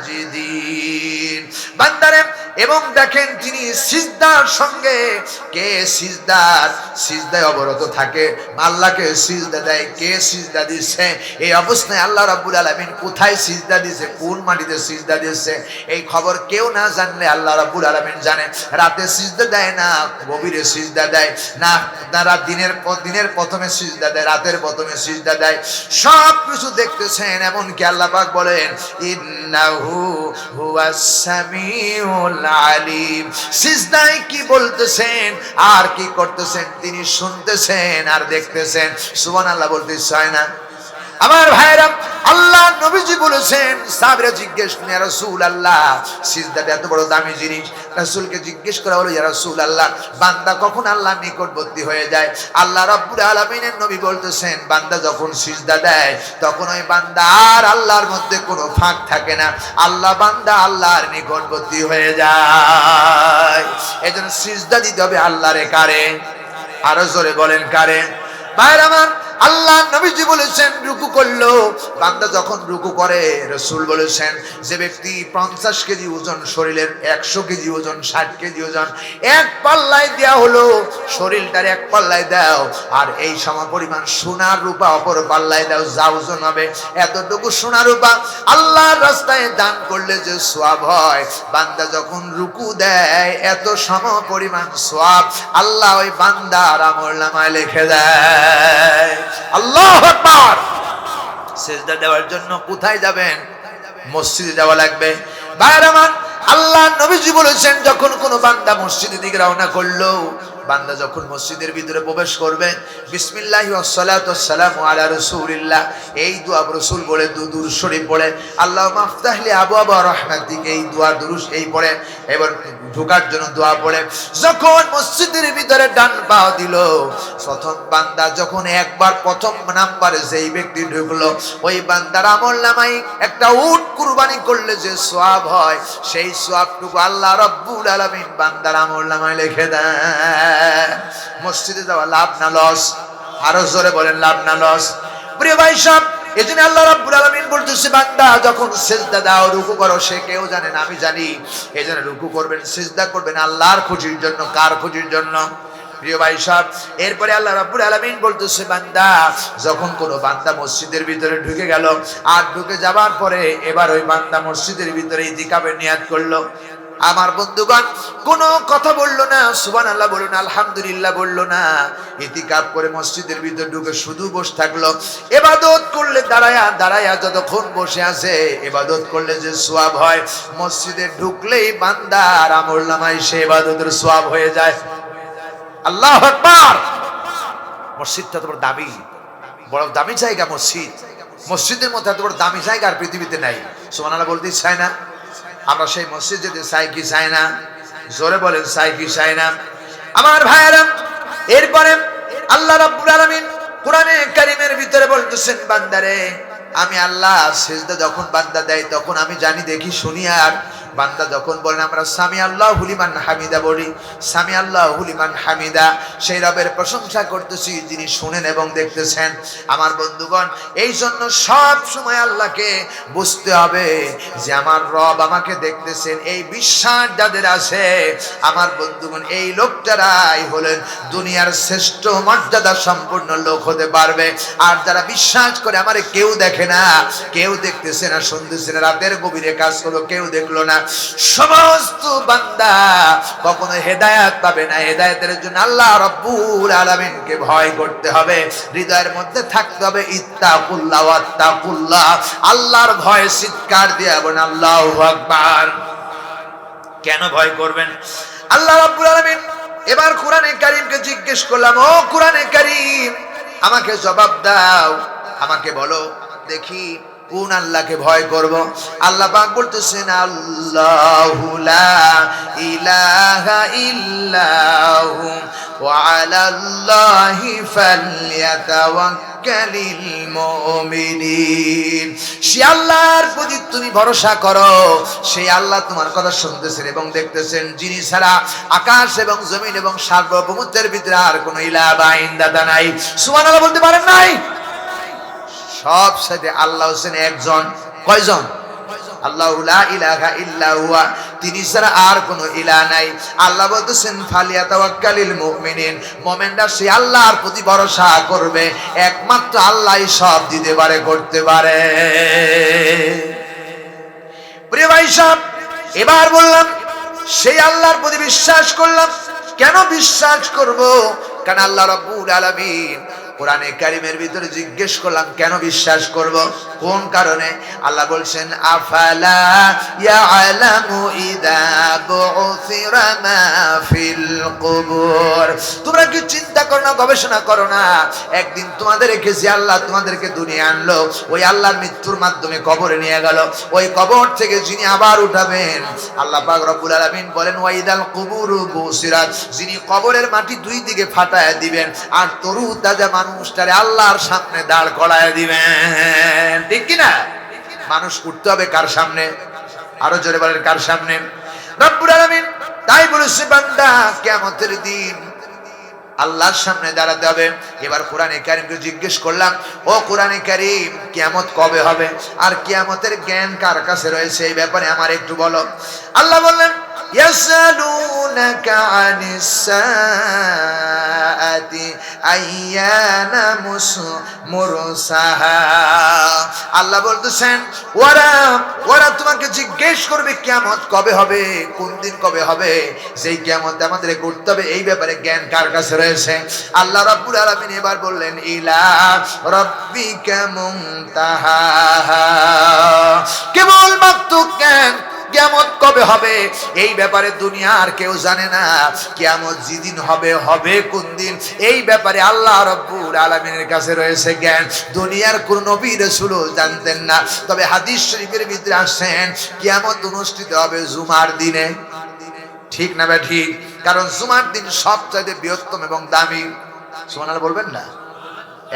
সাজিদিন, বান্দারে এবং দেখেন তিনি সিজদার সঙ্গে, কে সিজদার সিজদায় অবরত থাকে, আল্লাহকে সিজদা দেয়। কে সিজদা দিচ্ছে? এই অবস্থায় আল্লাহ রাব্বুল আলামিন কোথায় সিজদা দিয়েছে, কোন মাটিতে সিজদা দিয়েছে, এই খবর কেউ না জানলে আল্লাহ রাব্বুল আলামিন জানে। রাতে সিজদা দেয় না, গভীরে সিজদা দেয় না, তারা দিনের প্রথমে সিজদা দেয়, রাতের প্রথমে সিজদা দেয়, সব কিছু দেখতেছেন। এমনকি আল্লাহ পাক বলেন ইন্নাহু হুয়াস সামিউল আলিম, সিজদায় কি বলতেছেন আর কি করতেছেন তিনি শুনতেছেন আর দেখতেছেন। সুবহানাল্লাহ বলতে চায় না? আমার ভাইরা, আল্লাহ নবীজি বলেছেন, সাহাবীরা জিজ্ঞেস করেন ইয়া রাসূলুল্লাহ, সিজদাটা এত বড় দামি জিনিস, রাসূলকে জিজ্ঞেস করা হলো ইয়া রাসূলুল্লাহ, বান্দা কখন আল্লাহর নিকটবর্তী হয়ে যায়? আল্লাহ রাব্বুল আলামিনের নবী বলতেছেন, বান্দা যখন সিজদা দেয় তখন ওই বান্দা আর আল্লাহর মধ্যে কোনো ফাঁক থাকে না, আল্লাহর নিকটবর্তী হয়ে যায়। এজন্য সিজদা দিতে হবে আল্লাহরে। কারে? আরো জোরে বলেন কারে? ভাইরা আমার, আল্লাহ নবীজি বলেছেন রুকু করলো, বান্দা যখন রুকু করে, রাসূল বলেছেন যে ব্যক্তি 50 কেজি ওজন, শরীরের 100 কেজি ওজন, 60 কেজি ওজন এক পাল্লায় দেওয়া হলো, শরীরটার এক পাল্লায় দাও, আর এই সমপরিমাণ সোনার রূপা অপর পাল্লায় দাও, যা ওজন হবে এতটুকু সোনা রূপা আল্লাহর রাস্তায় দান করলে যে সওয়াব হয়, বান্দা যখন রুকু দেয় এত সমপরিমাণ সওয়াব আল্লাহ ওই বান্দার আমলনামায় লিখে দেয়। আল্লাহু আকবার। সিজদা দেওয়ার জন্য কোথায় যাবেন? মসজিদে যাওয়া লাগবে। ভাইরা আমার, আল্লাহ নবীজি বলেছেন যখন কোনো বান্দা মসজিদের দিকে রওনা করলো, বান্দা যখন মসজিদের ভিতরে প্রবেশ করবে, বিসমিল্লাহি ওয়াস সালাতু ওয়াস সালামু আলা রাসূলিল্লাহ, এই দোয়া রাসূল বলে দুরূদ শরীফ পড়ে, আল্লাহুম্মা আফতাহলি আবওয়াবা রাহমাতিক, এই দোয়া দুরূদ এই পড়ে, এবার ঢোকার জন্য দোয়া পড়ে। যখন মসজিদের ভিতরে ডান পা দিল, প্রথম বান্দা যখন একবার প্রথম নাম্বারে যেই ব্যক্তি ঢুকলো, ওই বান্দার আমলনামায় একটা উট কুরবানি করলে যে সওয়াব হয়, সেই সওয়াবটুকু আল্লাহ রাব্বুল আলামিন বান্দার আমলনামায় লিখে দেয়। মসজিদে যাওয়া লাভ না লস? আরো জোরে বলেন লাভ না লস? প্রিয় ভাই সব, এজন্য আল্লাহ রাব্বুল আলামিন বলতেছে, বান্দা যখন সিজদা দাও, রুকু করো, সে কেউ জানে না, আমি জানি। এজন্য রুকু করবেন, সিজদা করবেন আল্লাহর খুশির জন্য। কার খুশির জন্য? প্রিয় ভাই সব, এরপরে আল্লাহ রাব্বুল আলামিন বলতেছে, বান্দা যখন কোনো বান্দা মসজিদের ভিতরে ঢুকে গেল, আর ঢুকে যাবার পরে এবার ওই বান্দা মসজিদের ভিতরে ইতিকাফের নিয়াত করলো, আমার বন্ধুগণ কোনো কথা বললো না, সুবহানাল্লাহ বললো না, আলহামদুলিল্লাহ বললো না, ইতিকাফ করে মসজিদের ভিতর ঢুকে শুধু বসে থাকলো। ইবাদত করলে দাঁড়ায়া যতক্ষণ বসে আছে, ইবাদত করলে যে সওয়াব হয়, মসজিদে ঢুকলেই বান্দার আমলনামায় সে ইবাদতের সওয়াব হয়ে যায়। আল্লাহু আকবার। মসজিদটা তো বড় দামি, বড় দামি জায়গা মসজিদ। মসজিদের মধ্যে এত বড় দামি জায়গা আর পৃথিবীতে নাই। সুবহানাল্লাহ বলতে চায় না? আমরা সেই মসজিদ যেতে চাই কি চাই না? জোরে বলেন চাই কি চাই না? আমার ভাইয়েরা, এরপরে আল্লাহ রাব্বুল আলামিন কোরআনে কারীমের ভিতরে বলতেছেন, বান্দারে আমি আল্লাহ সিজদা যখন বান্দা দেয় তখন আমি জানি, দেখি, শুনি। আর বান্দা যখন বলেন আমরা সামি আল্লাহু লিমান হামিদা বলি, সামি আল্লাহু লিমান হামিদা, সেই রবের প্রশংসা করতেছি যিনি শুনেন এবং দেখতেছেন। আমার বন্ধুগণ, এই জন্য সব সময় আল্লাহকে বুঝতে হবে যে আমার রব আমাকে দেখতেছেন। এই বিশ্বাস যাদের আছে, আমার বন্ধুগণ, এই লোকটারাই হলেন দুনিয়ার শ্রেষ্ঠ মর্যাদা সম্পন্ন লোক হতে পারবে। আর যারা বিশ্বাস করে আমারে কেউ দেখে না, কেউ দেখতেছে না, শুনতেছে না, রাতের গভীরে কাজ করলো, কেউ দেখলো না, সমস্ত বান্দা কখনো হেদায়েত পাবে না। হেদায়েতের জন্য আল্লাহ রাব্বুল আলামিনকে ভয় করতে হবে, হৃদয়ের মধ্যে থাকতে হবে ইত্তাকুল্লাহ ওয়াত্তাকুল্লাহ, আল্লাহর ভয় চিৎকার দিয়ে বলেন আল্লাহু আকবার। কেন ভয় করবেন? আল্লাহ রাব্বুল আলামিন এবার কোরআনে কারীমকে জিজ্ঞেস করলাম, ও কোরআনে কারীম আমাকে জবাব দাও, আমাকে বলো দেখি কোন আল্লাহকে ভয় করব? আল্লাহ পাক বলতেছেন, আল্লাহু লা ইলাহা ইল্লাহু ওয়া আলাল্লাহি ফালইয়াতাওয়াক্কালিল মুমিনিন। সে আল্লাহর প্রতি তুমি ভরসা করো, সেই আল্লাহ তোমার কথা শুনতেছেন এবং দেখতেছেন, যিনি ছাড়া আকাশ এবং জমিন এবং সার্বভৌমত্বের ভিতরে আর কোনো ইলাহ বা ইনদাতা নাই। সুবহানাল্লাহ বলতে পারেন নাই? সব সাথে আল্লাহ হোসেন একজন। কয়জন? আল্লাহু লা ইলাহা ইল্লা হুয়া। তিনি ছাড়া আর কোনো ইলাহ নাই। আল্লাহ বলতেছেন ফালিয়াতাওয়াক্কালিল মুমিনিন, মুমিনরা সেই আল্লাহর প্রতি ভরসা করবে, একমাত্র আল্লাহই সব দিতে পারে, করতে পারে। প্রিয় ভাই সাহেব, এবার বললাম সেই আল্লাহর প্রতি বিশ্বাস করলাম। কেন বিশ্বাস করব? কারণ আল্লাহ রাব্বুল আলামিন কোরআনে কারীমের ভিতরে জিজ্ঞেস করলাম কেন বিশ্বাস করব, কোন কারণে? আল্লাহ বলছেন আফালা ইয়ালামু ইযা বু'থিরা মা ফিল কুবুর। তোমরা কি চিন্তা করো না, গবেষণা করো না? একদিন তোমাদেরকে যে আল্লাহ তোমাদেরকে দুনিয়া আনলো, ওই আল্লাহর মৃত্যুর মাধ্যমে কবরে নিয়ে গেল, ওই কবর থেকে যিনি আবার উঠাবেন, আল্লাহ পাক রব্বুল আলামিন বলেন ওয়াইদাল কুবুরু বুসিরাত, যিনি কবরের মাটি দুই দিকে ফাটায় দিবেন আর তরু তাজা মানুষটারে আল্লাহর সামনে দাঁড় করায় দিবেন। ঠিক কি না? মানুষ উঠতে হবে কার সামনে? আরো জোরে বলেন, কার সামনে? রব্বুল আলামিন তাই বলেছে বান্দা কিয়ামতের দিন আল্লাহর সামনে দাঁড়াতে হবে। এবার কোরআনে কারীমকে জিজ্ঞেস করলাম, ও কোরআনে কারীম, কিয়ামত কবে হবে আর কিয়ামতের জ্ঞান কার কাছে রয়েছে, এই ব্যাপারে আমার একটু বলো। আল্লাহ বললেন ইয়াসালুনাকা আনিস সাআতি আইয়ানা মুরসাহা। আল্লাহ বলতেছেন ওরা তোমাকে জিজ্ঞেস করবে কিয়ামত কবে হবে, কোন দিন কবে হবে, সেই কিয়ামত আমাদের করতে হবে, এই ব্যাপারে জ্ঞান কার কাছে রয়েছে? আল্লাহ রাব্বুল আলামিন এবার বললেন ইলা রাব্বিকা মুনতাহাহা। কেবল মাত্র জ্ঞান কিয়ামত কবে হবে এই ব্যাপারে দুনিয়ার কেউ জানে না। কিয়ামত যেদিন হবে, হবে কোন দিন, এই ব্যাপারে আল্লাহ রাব্বুল আলামিনের কাছে রয়েছে জ্ঞান। দুনিয়ার কোন নবী রাসূলও জানতেন না। তবে হাদিস শরীফের ভিতরে আসেন কিয়ামত অনুষ্ঠিত হবে জুমার দিনে। ঠিক না ভাই? ঠিক। কারণ জুমার দিন সবচেয়ে বৃহত্তম এবং দামি। সুবহানাল্লাহ বলবেন না?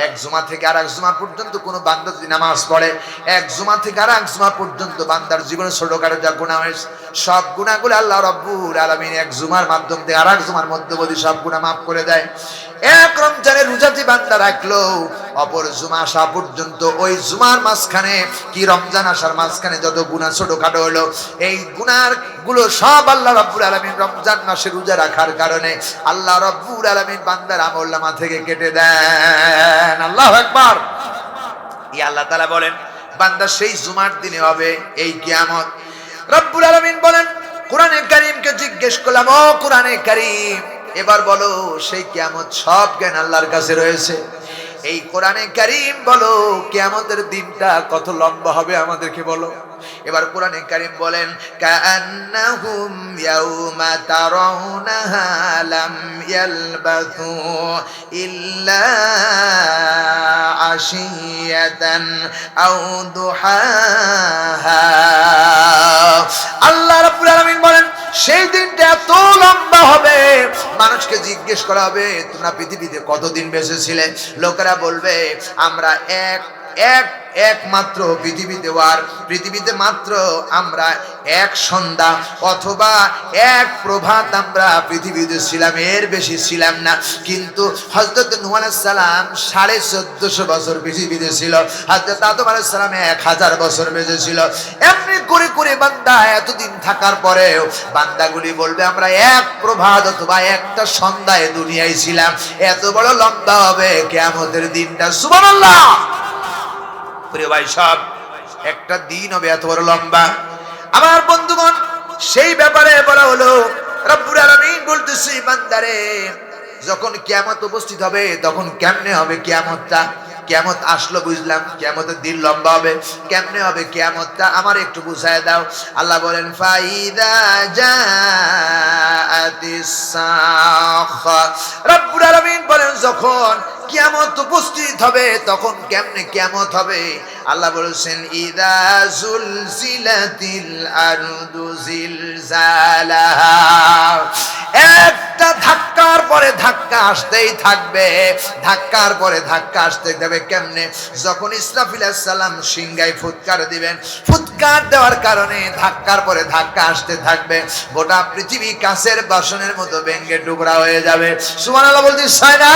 এক জুমা থেকে আর এক জুমা পর্যন্ত কোন বান্দা যদি নামাজ পড়ে, এক জুমা থেকে আর এক জুমা পর্যন্ত বান্দার জীবনে ছোটখাটো যা গুনাহ হয়েছে সব গুনাহগুলো আল্লাহ রাব্বুল আলামিন এক জুমার মাধ্যম থেকে আর এক জুমার মধ্যবর্তী সব গুনাহ মাফ করে দেয়। এক রমজানের রোজা যে বান্দা রাখলো, অপর জুমা আসা পর্যন্ত ওই জুমার মাঝখানে কি রমজান আসার মাঝখানে যত গুনাহ ছোটখাটো হলো, এই গুনাহ গুলো সব আল্লাহ রাব্বুল আলামিন রমজান মাসে রোজা রাখার কারণে আল্লাহ রাব্বুল আলামিন বান্দার আমলনামা থেকে কেটে দেন। আল্লাহু আকবার। এই আল্লাহ তাআলা বলেন বান্দা সেই জুমার দিনে হবে এই কিয়ামত। রব্বুল আলামিন বলেন কোরআনে কারীমকে জিজ্ঞেস করলাম, ও কোরআনে কারীম, এবার বলো সেই কিয়ামত সব জ্ঞান আল্লাহর কাছে রয়েছে। এই কোরআনে কারীম বলো কিয়ামতের দিনটা কত লম্বা হবে আমাদেরকে বলো। এবার কোরআনে কারীম বলেন কাআন্নাহুম ইয়াউমা তারাউনাহা লাম ইয়ালবাথু ইল্লা আশিয়াতান আও দুহাহা। আল্লাহ রাব্বুল আলামিন বলেন সেই দিনটা এত লম্বা হবে, মানুষকে জিজ্ঞেস করা হবে তোমরা পৃথিবীতে কতদিন বেঁচে ছিলে? লোকেরা বলবে আমরা একমাত্র পৃথিবীতে মাত্র আমরা এক সন্ধ্যা অথবা এক প্রভাত আমরা পৃথিবীতে ছিলাম, এর বেশি ছিলাম না। কিন্তু হযরত নূহ আলাইহিস সালাম 1450 বছর পৃথিবীতে ছিল, হযরত আদম আলাইহিস সালাম 1000 বছর বেঁচে ছিল। এমনি করে করে বান্দা এতদিন থাকার পরেও বান্দাগুলি বলবে আমরা এক প্রভাত অথবা একটা সন্ধ্যায় দুনিয়ায় ছিলাম। এত বড় লম্বা হবে কিয়ামতের দিনটা। সুবহানাল্লাহ। প্রিয় ভাই সব, একটা দিন হবে এত বড় লম্বা। আমার বন্ধুগণ, সেই ব্যাপারে বলা হলো রব্বুল আলামিন বলতেছে বান্দারে যখন কিয়ামত উপস্থিত হবে তখন কেমনে হবে কিয়ামতটা? কিয়ামত আসলো বুঝলাম, কিয়ামতের দিন লম্বা হবে, কেমনে হবে কিয়ামতটা আমার একটু বুঝায় দাও। আল্লাহ বলেন ফাইদা জাআতিস সাখা। রব্বুল আলামিন বলেন যখন কিয়ামত উপস্থিত হবে তখন কেমনে কিয়ামত হবে? আল্লাহ বলেছেন ইদা জুলজিলাতিল আরদু জিলজালাহা। একটা ধাক্কার পরে ধাক্কা আসতেই থাকবে, ধাক্কার পরে ধাক্কা আসতে থাকবে। কেমনে? যখন ইসরাফিল আলাইহিস সালাম সিংহায় ফুৎকার দিবেন, ফুৎকার দেওয়ার কারণে ধাক্কার পরে ধাক্কা আসতে থাকবে, গোটা পৃথিবী কাঁচের বাসনের মতো ভেঙে টুকরা হয়ে যাবে। সুবহানাল্লাহ বলতে চায় না?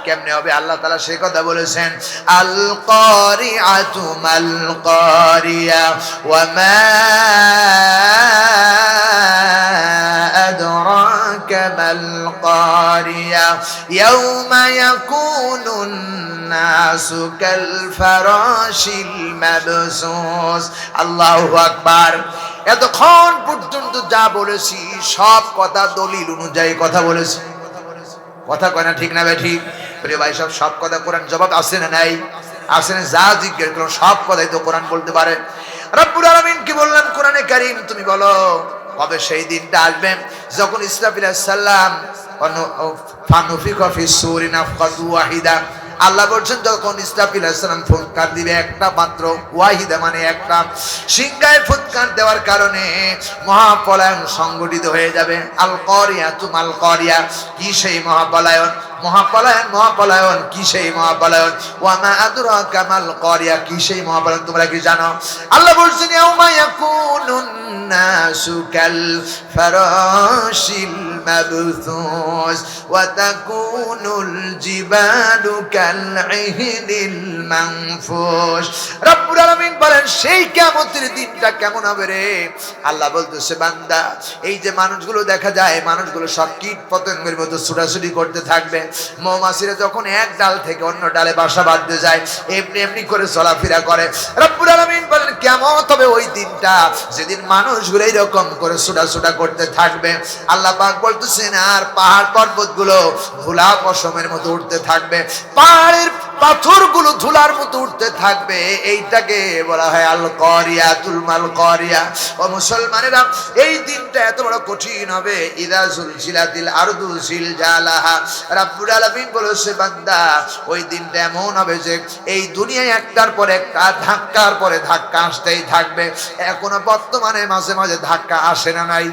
কেমনে হবে? আল্লাহ তাআলা সেই কথা বলেছেন আল কারিআতু মাল কারিয়া ওয়া মা মাল কারিয়া ইয়াউমা ইয়াকুনুন নাসু কাল ফারাশিল মাবসুস। আল্লাহু আকবার। এতক্ষণ পর্যন্ত যা বলেছি সব কথা দলিল অনুযায়ী কথা বলেছি। কথা কয় না, ঠিক না ভাই? ঠিক। প্রিয় ভাই সব কথা কোরআন জবাব আছে না নাই? আছে না? যা জিজ্ঞেস করো সব কথাই তো কোরআন বলতে পারে। রব্বুল আলামিন কি বললেন কোরআনে কারীম? তুমি বলো কবে সেই দিনটা আসবে যখন ইসরাফিল আলাইহিস সালাম ফানুফিকা ফিস সূরি নাফকাতু ওয়াহিদা, আল্লাহ বলছেন যখন ইসরাফিল আলাইহিস সালাম ফুৎকার দিবে একটা মাত্র, ওয়াহিদা মানে একটা, সিংহায় ফুৎকার দেওয়ার কারণে মহাপলায়ন সংগঠিত হয়ে যাবে। আল কারিয়া তুমাল কারিয়া, কি সেই মহাপলায়ন? মহাপলায়ন, মহাপলায়ন কি সেই মহাপলায়ন? ওয়া মা আদরাকা মাল কারিয়া, কি সেই মহাপলায়ন তোমরা কি জানো? আল্লাহ বলছেন ইয়াউমা ইয়াকুনুন নাসু কাল ফারাশিল মাবথুস ওয়া তাকুনুল জিবালু কাল ইহনিল মানফুস। রব্বুল আলামিন বলেন সেই কিয়ামতের দিনটা কেমন হবে রে? আল্লাহ বলতেছে বান্দা এই যে মানুষগুলো দেখা যায়, মানুষগুলো সব কীট পতঙ্গের মতো ছুটাছুটি করতে থাকবে। মৌমাছিরা যখন এক ডাল থেকে অন্য ডালে বাসা বাঁধতে যায় এমনি এমনি করে চলাফেরা করে। রব্বুল আলামিন বলেন কিয়ামত হবে ওই দিনটা যেদিন মানুষগুলো এইরকম করে ছুটাছুটা করতে থাকবে। আল্লাহ পাক বলতেছেন আর পাহাড় পর্বতগুলো ধুলা পশমের মতো উঠতে থাকবে, পাহাড়ের পাথরগুলো ধুলার মতো উঠতে থাকবে। এইটাকে বলা হয় আল কারিয়াতুল মাল কারিয়া। ও মুসলমানেরা এই দিনটা এত বড় কঠিন হবে। ইদা জুলজিলাতিল আরদু জিলজালাহা। রব্বুল আলামিন বলেছে বান্দা ওই দিনটা এমন হবে যে এই দুনিয়ায় একটার পর একটা, ধাক্কার পরে ধাক্কা আসতেই থাকবে। এখনো বর্তমানে মাঝে মাঝে ধাক্কা আসে না নাই?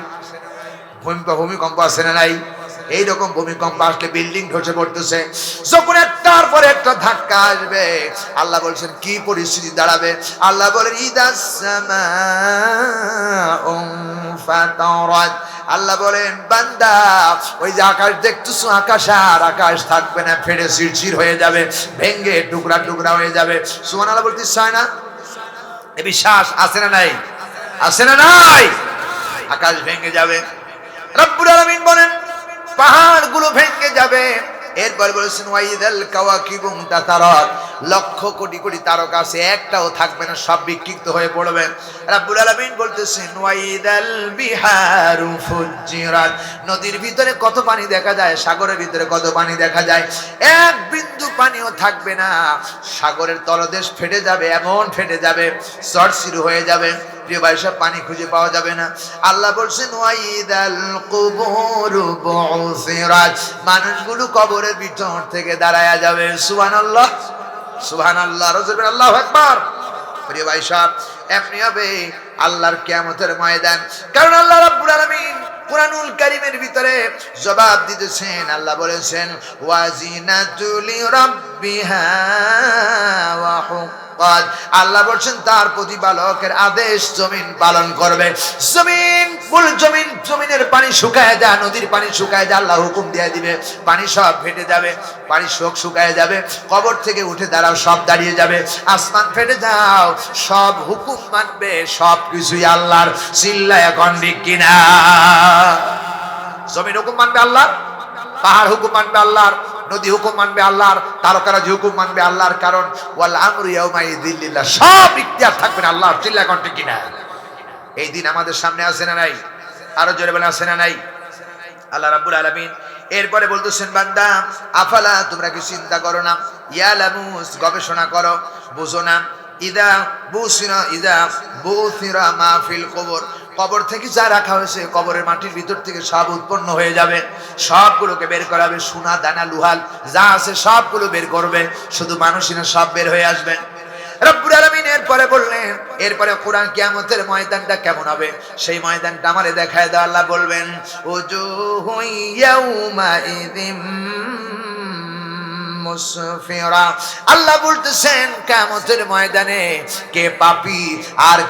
ভূমিকম্প আসে না নাই? এইরকম ভূমিকম্প আসলে বিল্ডিং ধসে পড়তেছে। যখন একটার পরে একটা ধাক্কা আসবে আল্লাহ বলছেন কি পরিস্থিতি দাঁড়াবে? আল্লাহ বলেন ইদাস সামাউ ফাতারাত। আল্লাহ বলেন বান্দা ওই যে আকাশ দেখতেছো, আকাশ আর আকাশ থাকবে না, ফেটে চিরচির হয়ে যাবে, ভেঙে টুকরা টুকরা হয়ে যাবে। সুবহানাল্লাহ বলতে চায় না? এ বিশ্বাস আছে না নাই? আছে না নাই? আকাশ ভেঙে যাবে। রব্বুল আলামিন বলেন পাহাড়গুলো ভেঙে যাবে। এরপর বলেছেন ওয়াইদাল কাওয়াকিবু তাতারাত, লক্ষ কোটি কোটি তারকা আছে, একটাও থাকবে না, সব বিক্ষিপ্ত হয়ে পড়বে। রব্বুল আলামিন বলতেছেন ওয়াইদাল বিহারু ফুজ্জিরাত, নদীর ভিতরে কত পানি দেখা যায়, সাগরের ভিতরে কত পানি দেখা যায়, এক বিন্দু পানিও থাকবে না। সাগরের তলদেশ ফেটে যাবে, এমন ফেটে যাবে চরচির হয়ে যাবে। প্রিয় ভাই সব পানি খুঁজে পাওয়া যাবে না। আল্লাহ বলছেন ওয়াইদাল কুবুরু বুসিরাত, মানুষগুলো কবরের ভিতর থেকে দাঁড়ায়া যাবে। সুবহানাল্লাহ, সুবহানাল্লাহ, রাসূলুল্লাহ আল্লাহু আকবার। প্রিয় ভাই সব এমনি হবে আল্লাহর কিয়ামতের ময়দান। কারণ আল্লাহ রাব্বুল আলামিন কুরআনুল কারীমের ভিতরে জবাব দিতেছেন। আল্লাহ বলেছেন ওয়াজিনাতুল রাব্বিহা ওয়া হুক্কাত, আল্লাহ বলছেন তার প্রতিপালকের আদেশ জমিন পালন করবে। জমিনের পানি শুকায় যায়, নদীর পানি শুকায় যায়, আল্লাহ হুকুম দিয়ে দিবে পানি সব ফেটে যাবে, পানি শোক শুকায় যাবে, কবর থেকে উঠে দাঁড়াও সব দাঁড়িয়ে যাবে, আসমান ফেটে যাও, সব হুকুম মানবে, সব কিছুই আল্লাহর। চিল্লায় এখন ঠিক কিনা? জমিন হুকুম মানবে আল্লাহর, পাহাড় হুকুম মানবে আল্লাহর, নদী হুকুম মানবে আল্লাহর, তারকারাজি হুকুম মানবে আল্লাহর। কারণ ওয়াল আমরু ইয়াউমাইযিন লিল্লাহ, সব ইখতিয়ার থাকবে না আল্লাহর। চিল্লায় এখন ঠিক কিনা? এই দিন আমাদের সামনে আছে না নাই? আরো জোরে বলে আছে না নাই? আল্লাহ রাব্বুল আলামিন এরপরে বলতেছেন বান্দা আফালা, তোমরা কি চিন্তা করো না? ইয়ালামুস, গবেষণা করো, বুঝো না? ইদা বুসিরা মা ফিল কবর, কবর থেকে যা রাখা হয়েছে কবরের মাটির ভিতর থেকে সব উৎপন্ন হয়ে যাবে, সবগুলোকে বের করাবে। সোনা দানা লুহাল যা আছে সবগুলো বের করবে, শুধু মানুষই না, সব বের হয়ে আসবে। রব্বুল আলামিন এরপরে বললেন, এরপরে কোরআন কিয়ামতের ময়দানটা কেমন হবে সেই ময়দানটা আমারে দেখায় দাও। আল্লাহ বলবেন উজুহু ইয়াউমাইযিম মুসফিরা, আল্লাহ বলতেছেন কিয়ামতের ময়দানে কে পাপী আর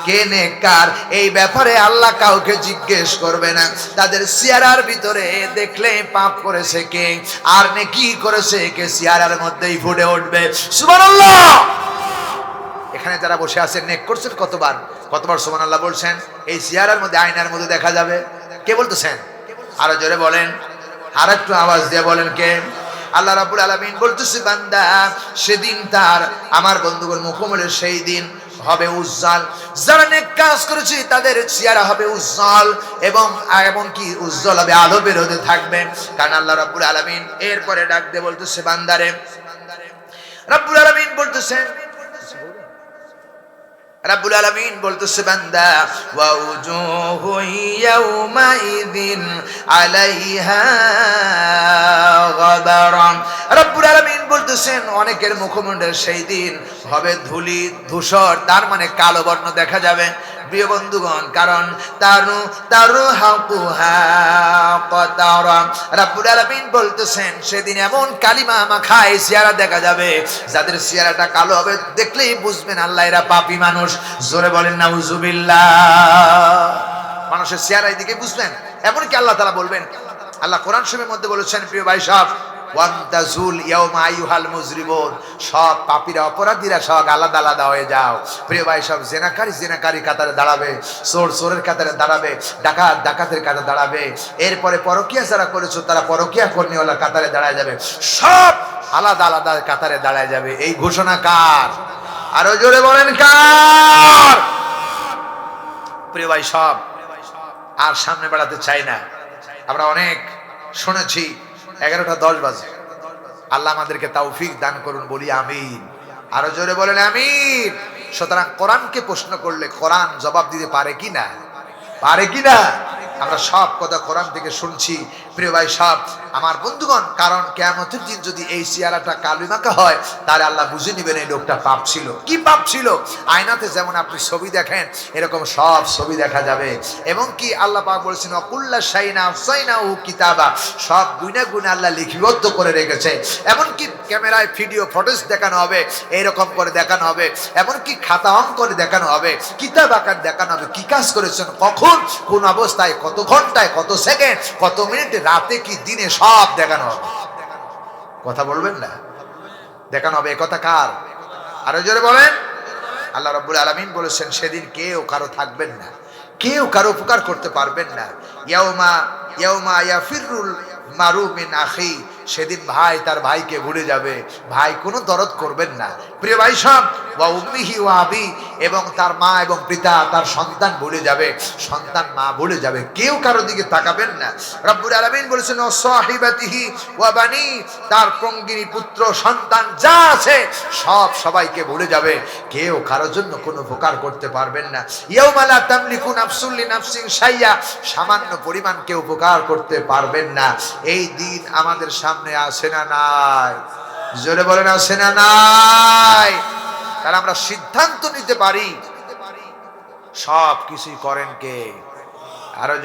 কে নেককার এই ব্যাপারে আল্লাহ কাউকে জিজ্ঞেস করবে না। তাদের চেহারার ভিতরে দেখলে পাপ করেছে কে আর নেকি করেছে কে চেহারার মধ্যেই ফুটে উঠবে। সুবহানাল্লাহ। এখানে যারা বসে আছেন নেক করছেন কতবার সুবহানাল্লাহ বলছেন? এই চেহারার মধ্যে আয়নার মধ্যে দেখা যাবে। কে বলতেছেন? আরো জোরে বলেন, আর একটু আওয়াজ দিয়ে বলেন কে? আল্লাহ রাব্বুল আলামিন বলতেছে বান্দা সেদিন তার আমার বন্ধুগণ মুখমণ্ডলের সেই দিন হবে উজ্জ্বল। যারা নেক কাজ করেছে তাদের চেহারা হবে উজ্জ্বল এবং এমনকি উজ্জ্বল হবে, আলো বের হতে থাকবে। কারণ আল্লাহ রাব্বুল আলামিন এরপরে ডাক দিয়ে বলতেছে বান্দারে, রাব্বুল আলামিন বলতেছেন, রাব্বুল আলামিন বলতেছে বান্দা ওয়া উজুহু ইয়াউমাইযিন আলাইহা গাবারা। রাব্বুল আলামিন বলতেছেন অনেকের মুখমণ্ডল সেই দিন হবে ধুলি ধূসর, তার মানে কালো বর্ণ দেখা যাবে প্রিয় বন্ধুগণ। কারণ তারু হাকুহা কতারা। রাব্বুল আলামিন বলতেছেন সেদিন এমন কালিমা মাখা চেহারা দেখা যাবে যাদের চেহারাটা কালো হবে, দেখলেই বুঝবেন আল্লাহ এরা পাপী মানুষ। জোরে বলেন নাউজুবিল্লাহ। মানুষের চেহারা দিকে বুঝবেন। এমনকি আল্লাহ তাআলা বলবেন, আল্লাহ কোরআন শরীফের মধ্যে বলেছেন প্রিয় ভাই সাহেব, ওয়ান্তাজুল ইয়াউমা আইয়ুহাল মুজরিমুন, সব পাপীরা অপরাধীরা সব আলাদা আলাদা হয়ে যাও। প্রিয় ভাই সব জেনাকারী কাতারে দাঁড়াবে, চোরের কাতারে দাঁড়াবে, ডাকাতের কাতারে দাঁড়াবে। এরপরে পরকিয়া যারা করেছো তারা পরকিয়া কর্মীওয়ালা কাতারে দাঁড়ায় যাবে, সব আলাদা আলাদা কাতারে দাঁড়ায় যাবে। এই ঘোষণা কার? আরো জোরে বলেন কার? প্রিয় ভাই সব আর সামনে বাড়াতে চাই না। আমরা অনেক শুনেছি, 11:10 বাজে। আল্লাহ আমাদেরকে তৌফিক দান করুন, বলি আমিন। আরো জোরে বলেন আমিন। সুতরাং কোরআনকে প্রশ্ন করলে কোরআন জবাব দিতে পারে কিনা? পারে কিনা? আমরা সব কথা কোরআন থেকে শুনছি প্রিয় ভাই সব আমার বন্ধুগণ। কারণ কিয়ামতের দিন যদি এই চেহারাটা কালিমাকা হয় তাহলে আল্লাহ বুঝে নেবেন এই লোকটা পাপ ছিল। কি পাপ ছিল? আয়নাতে যেমন আপনি ছবি দেখেন এরকম সব ছবি দেখা যাবে। এবং কি আল্লাহ পাক বলেছেন অকুল্লা শাইনা হুসাইনাহু কিতাবা, সব গুণে গুণে আল্লাহ লিপিবদ্ধ করে রেখেছে। এমনকি ক্যামেরায় ভিডিও ফুটেজ দেখানো হবে, এইরকম করে দেখানো হবে, এমনকি খাতা অঙ্ক করে দেখানো হবে, কিতাব আকার দেখানো হবে, কি কাজ করেছেন, কখন, কোন অবস্থায়, কত ঘন্টায়, কত সেকেন্ড, কত মিনিটে, রাতে কি দিনে, সব দেখানো হবে। কথা বলবেন না? দেখানো হবে। এ কথা কার? আরো জোরে বলেন। আল্লাহ রাব্বুল আলামিন বলেছেন সেদিন কেউ কারো থাকবেন না, কেউ কারো উপকার করতে পারবেন না। ইয়াউমা ইয়াফিরুল মারু মিন আখি, সেদিন ভাই তার ভাইকে ভুলে যাবে, ভাই কোনো দরদ করবেন না। প্রিয় ভাই সব ওয়া উম্মিহি ওয়া আবি, এবং তার মা এবং পিতা তার সন্তান ভুলে যাবে, সন্তান মা ভুলে যাবে, কেউ কারো দিকে তাকাবেন না। রব্বুল আলামিন বলেছেন ও সাহিবাতিহি ওয়া বানি, তার পঙ্গিনী পুত্র সন্তান যা আছে সব সবাইকে ভুলে যাবে, কেউ কারোর জন্য কোনো উপকার করতে পারবেন না। ইয়াউমা লা তামলিকু নাফসুন লিনাফসিন শাইয়া, সামান্য পরিমাণ কেউ উপকার করতে পারবেন না। এই দিন আমাদের সামনে আসে না নাই? জোরে বলেন আসে না নাই? তাহলে আমরা সিদ্ধান্ত নিতে পারি সব কিছুই করেন কে? আরো